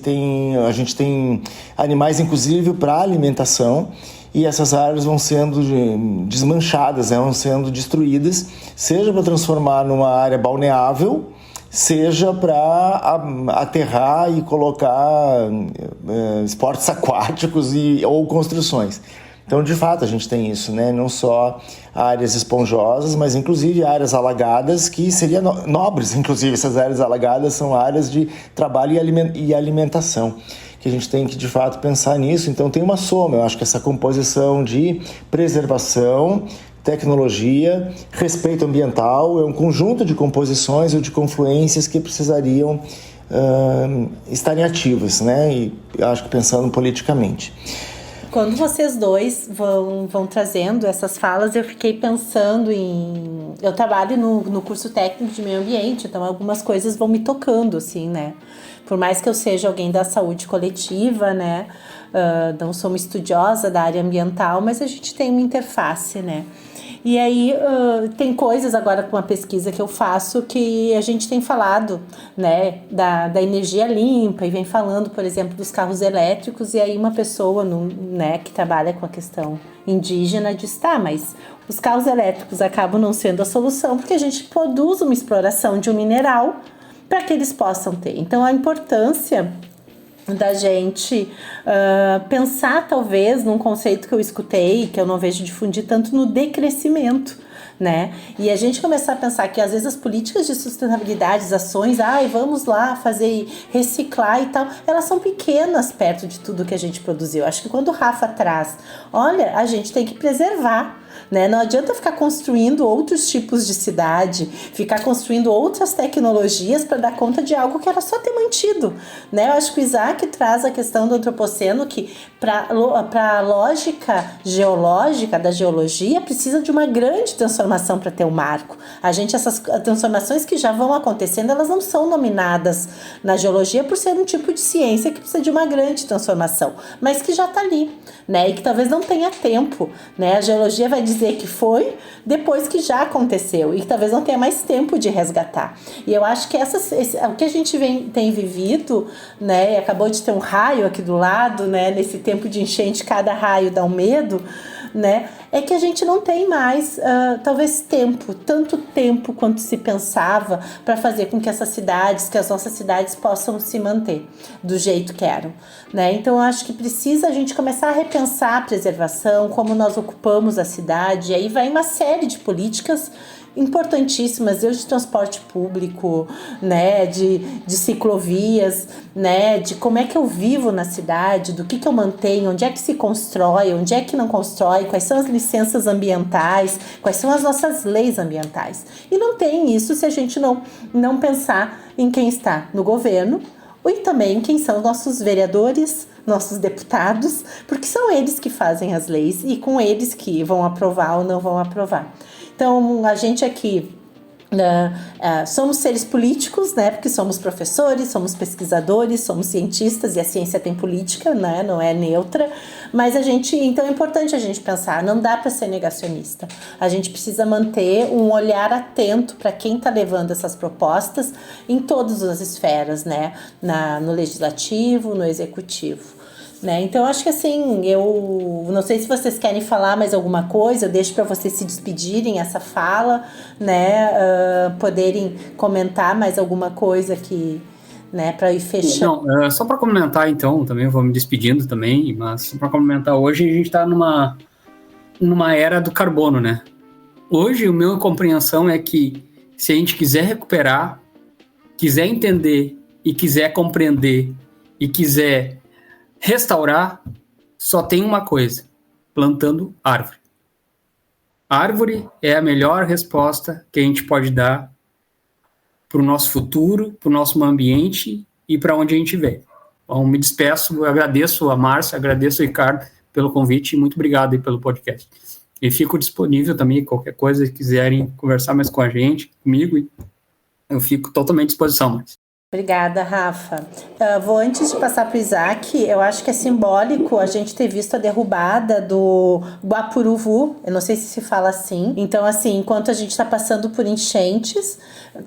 a gente tem animais, inclusive, para alimentação, e essas áreas vão sendo desmanchadas, né, vão sendo destruídas, seja para transformar numa área balneável, seja para aterrar e colocar esportes aquáticos ou construções. Então, de fato, a gente tem isso, né? Não só áreas esponjosas, mas inclusive áreas alagadas, que seriam nobres, inclusive. Essas áreas alagadas são áreas de trabalho e alimentação, que a gente tem que, de fato, pensar nisso. Então, tem uma soma. Eu acho que essa composição de preservação, tecnologia, respeito ambiental, é um conjunto de composições ou de confluências que precisariam estarem ativas, né? E acho que pensando politicamente. Quando vocês dois vão trazendo essas falas, eu fiquei pensando em... Eu trabalho no curso técnico de meio ambiente, então algumas coisas vão me tocando, assim, né? Por mais que eu seja alguém da saúde coletiva, né? Não sou uma estudiosa da área ambiental, mas a gente tem uma interface, né? E aí tem coisas agora com a pesquisa que eu faço que a gente tem falado, né, da energia limpa, e vem falando, por exemplo, dos carros elétricos, e aí uma pessoa, né, que trabalha com a questão indígena diz, tá, mas os carros elétricos acabam não sendo a solução porque a gente produz uma exploração de um mineral para que eles possam ter. Então a importância da gente pensar talvez num conceito que eu escutei, que eu não vejo difundir tanto, no decrescimento, né? E a gente começar a pensar que às vezes as políticas de sustentabilidade, as ações, vamos lá fazer, reciclar e tal, elas são pequenas perto de tudo que a gente produziu. Acho que quando o Rafa traz, olha, a gente tem que preservar, né? Não adianta ficar construindo outros tipos de cidade, ficar construindo outras tecnologias para dar conta de algo que era só ter mantido, né? Eu acho que o Isaac traz a questão do antropoceno, que para a lógica geológica da geologia precisa de uma grande transformação para ter um marco. Essas transformações que já vão acontecendo, elas não são nominadas na geologia por ser um tipo de ciência que precisa de uma grande transformação, mas que já está ali, né? E que talvez não tenha tempo, né? A geologia vai dizer que foi depois que já aconteceu e que talvez não tenha mais tempo de resgatar. E eu acho que o que a gente tem vivido, né, e acabou de ter um raio aqui do lado, né, nesse tempo de enchente, cada raio dá um medo, né, é que a gente não tem mais, talvez tanto tempo quanto se pensava para fazer com que as nossas cidades possam se manter do jeito que eram, né? Então eu acho que precisa a gente começar a repensar a preservação, como nós ocupamos a cidade, e aí vai uma série de políticas importantíssimas, de transporte público, né, de ciclovias, né, de como é que eu vivo na cidade, do que eu mantenho, onde é que se constrói, onde é que não constrói, quais são as licenças ambientais, quais são as nossas leis ambientais. E não tem isso se a gente não pensar em quem está no governo e também quem são nossos vereadores, nossos deputados, porque são eles que fazem as leis e com eles que vão aprovar ou não vão aprovar. Então, a gente aqui somos seres políticos, né? Porque somos professores, somos pesquisadores, somos cientistas, e a ciência tem política, né? Não é neutra. Mas então é importante a gente pensar, não dá para ser negacionista. A gente precisa manter um olhar atento para quem está levando essas propostas em todas as esferas, né? No legislativo, no executivo. Né? Então, acho que assim, eu não sei se vocês querem falar mais alguma coisa, eu deixo para vocês se despedirem essa fala, né? Poderem comentar mais alguma coisa que, né, para ir fechando. Não, só para comentar então, também eu vou me despedindo também, mas para comentar, hoje a gente está numa era do carbono, né? Hoje, a minha compreensão é que se a gente quiser recuperar, quiser entender e quiser compreender e quiser restaurar, só tem uma coisa: plantando árvore. Árvore é a melhor resposta que a gente pode dar para o nosso futuro, para o nosso meio ambiente e para onde a gente vem. Então, me despeço, eu agradeço a Márcia, agradeço o Ricardo pelo convite e muito obrigado aí pelo podcast. E fico disponível também, qualquer coisa, se quiserem conversar mais com a gente, comigo, eu fico totalmente à disposição, Márcia. Obrigada, Rafa. Antes de passar para o Isaac, eu acho que é simbólico a gente ter visto a derrubada do Guapuruvu, eu não sei se fala assim. Então, assim, enquanto a gente está passando por enchentes,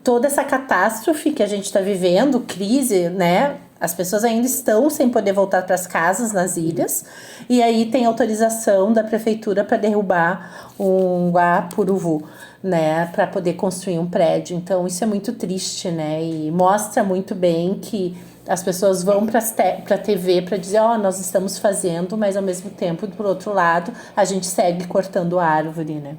toda essa catástrofe que a gente está vivendo, crise, né? As pessoas ainda estão sem poder voltar para as casas nas ilhas, e aí tem autorização da prefeitura para derrubar um Guapuruvu, né, para poder construir um prédio. Então isso é muito triste, né, e mostra muito bem que As pessoas vão para a TV para dizer, nós estamos fazendo, mas ao mesmo tempo, por outro lado, a gente segue cortando a árvore, né?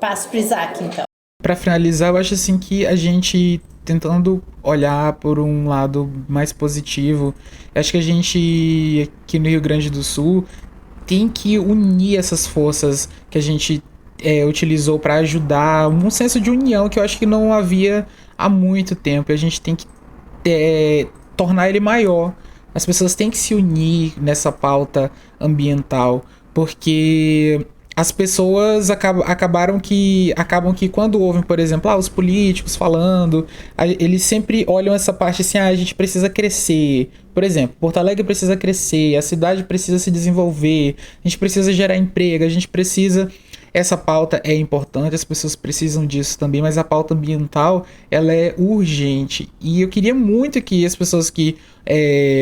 Passo para Isaac, então. Para finalizar, eu acho assim que a gente tentando olhar por um lado mais positivo, acho que a gente aqui no Rio Grande do Sul tem que unir essas forças que a gente utilizou para ajudar, um senso de união que eu acho que não havia há muito tempo, e a gente tem que tornar ele maior. As pessoas têm que se unir nessa pauta ambiental, porque as pessoas acabam que quando ouvem, por exemplo, os políticos falando, eles sempre olham essa parte assim, a gente precisa crescer. Por exemplo, Porto Alegre precisa crescer, a cidade precisa se desenvolver, a gente precisa gerar emprego, a gente precisa... Essa pauta é importante, as pessoas precisam disso também, mas a pauta ambiental, ela é urgente. E eu queria muito que as pessoas que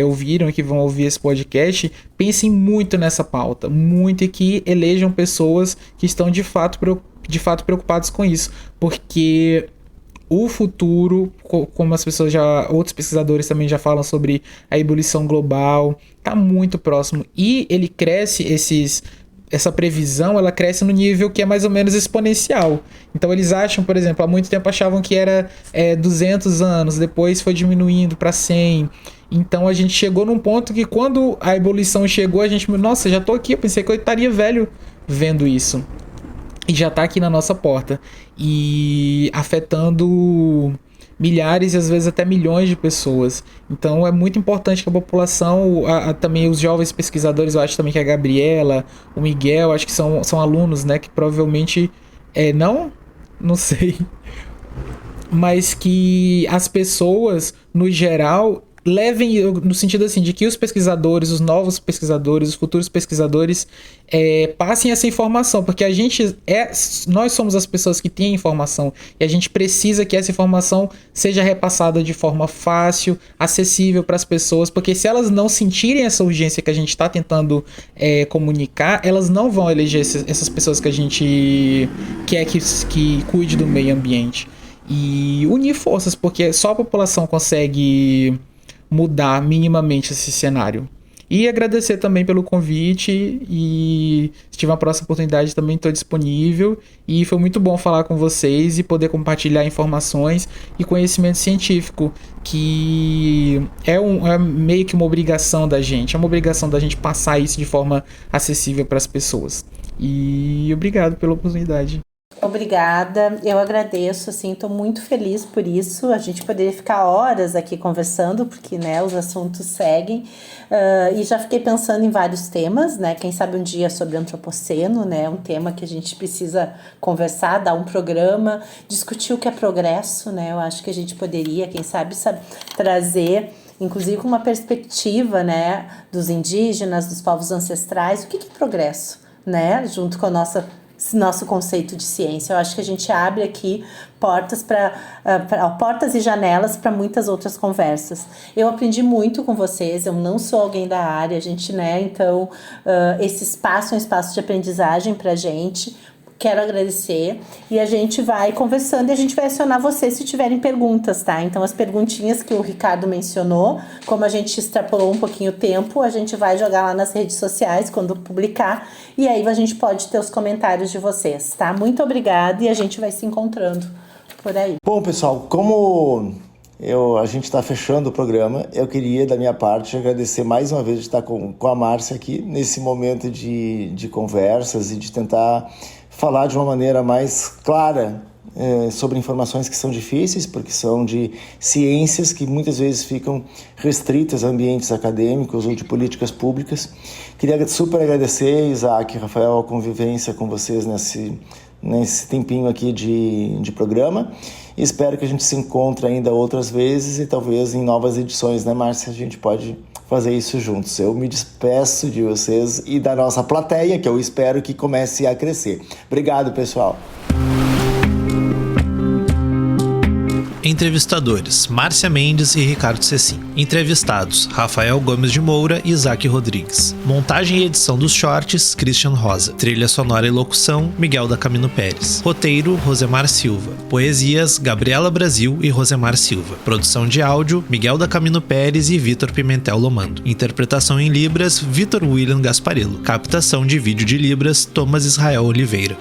ouviram e que vão ouvir esse podcast pensem muito nessa pauta, muito, e que elejam pessoas que estão de fato preocupadas com isso, porque o futuro, como as pessoas outros pesquisadores também já falam sobre a ebulição global, está muito próximo, e ele cresce essa previsão, ela cresce no nível que é mais ou menos exponencial. Então eles acham, por exemplo, há muito tempo achavam que era 200 anos, depois foi diminuindo para 100. Então a gente chegou num ponto que quando a ebulição chegou, a gente, nossa, já tô aqui, eu pensei que eu estaria velho vendo isso. E já tá aqui na nossa porta. E afetando milhares e às vezes até milhões de pessoas. Então é muito importante que a população, também os jovens pesquisadores, eu acho também que a Gabriela, o Miguel, acho que são alunos, né, que provavelmente, não sei, mas que as pessoas, no geral, levem, no sentido assim, de que os pesquisadores, os novos pesquisadores, os futuros pesquisadores passem essa informação, porque nós somos as pessoas que têm a informação, e a gente precisa que essa informação seja repassada de forma fácil, acessível para as pessoas, porque se elas não sentirem essa urgência que a gente está tentando comunicar, elas não vão eleger essas pessoas que a gente quer que cuide do meio ambiente. E unir forças, porque só a população consegue mudar minimamente esse cenário. E agradecer também pelo convite, e se tiver uma próxima oportunidade também estou disponível, e foi muito bom falar com vocês e poder compartilhar informações e conhecimento científico, que é meio que uma obrigação da gente, passar isso de forma acessível para as pessoas. E obrigado pela oportunidade. Obrigada, eu agradeço, assim, estou muito feliz por isso. A gente poderia ficar horas aqui conversando, porque, né, os assuntos seguem, e já fiquei pensando em vários temas, né, quem sabe um dia sobre antropoceno, né, um tema que a gente precisa conversar, dar um programa, discutir o que é progresso, né, eu acho que a gente poderia, quem sabe trazer, inclusive com uma perspectiva, né, dos indígenas, dos povos ancestrais, o que é progresso, né, junto com nosso conceito de ciência. Eu acho que a gente abre aqui portas e janelas para muitas outras conversas. Eu aprendi muito com vocês, eu não sou alguém da área, a gente, né, então esse espaço é um espaço de aprendizagem pra gente. Quero agradecer, e a gente vai conversando e a gente vai acionar vocês se tiverem perguntas, tá? Então as perguntinhas que o Ricardo mencionou, como a gente extrapolou um pouquinho o tempo, a gente vai jogar lá nas redes sociais quando publicar, e aí a gente pode ter os comentários de vocês, tá? Muito obrigada, e a gente vai se encontrando por aí. Bom, pessoal, como a gente está fechando o programa, eu queria, da minha parte, agradecer mais uma vez de estar com a Márcia aqui nesse momento de conversas e de tentar falar de uma maneira mais clara sobre informações que são difíceis, porque são de ciências que muitas vezes ficam restritas a ambientes acadêmicos ou de políticas públicas. Queria super agradecer, Isaac e Rafael, a convivência com vocês nesse tempinho aqui de programa. E espero que a gente se encontre ainda outras vezes e talvez em novas edições, né, Márcia? A gente pode fazer isso juntos. Eu me despeço de vocês e da nossa plateia, que eu espero que comece a crescer. Obrigado, pessoal. Entrevistadores: Márcia Mendes e Ricardo Cecim. Entrevistados: Rafael Gomes de Moura e Isaac Rodrigues. Montagem e edição dos shorts: Christian Rosa. Trilha sonora e locução: Miguel da Camino Pérez. Roteiro: Rosemar Silva. Poesias: Gabriela Brasil e Rosemar Silva. Produção de áudio: Miguel da Camino Pérez e Vitor Pimentel Lomando. Interpretação em Libras: Vitor William Gasparillo. Captação de vídeo de Libras: Thomas Israel Oliveira.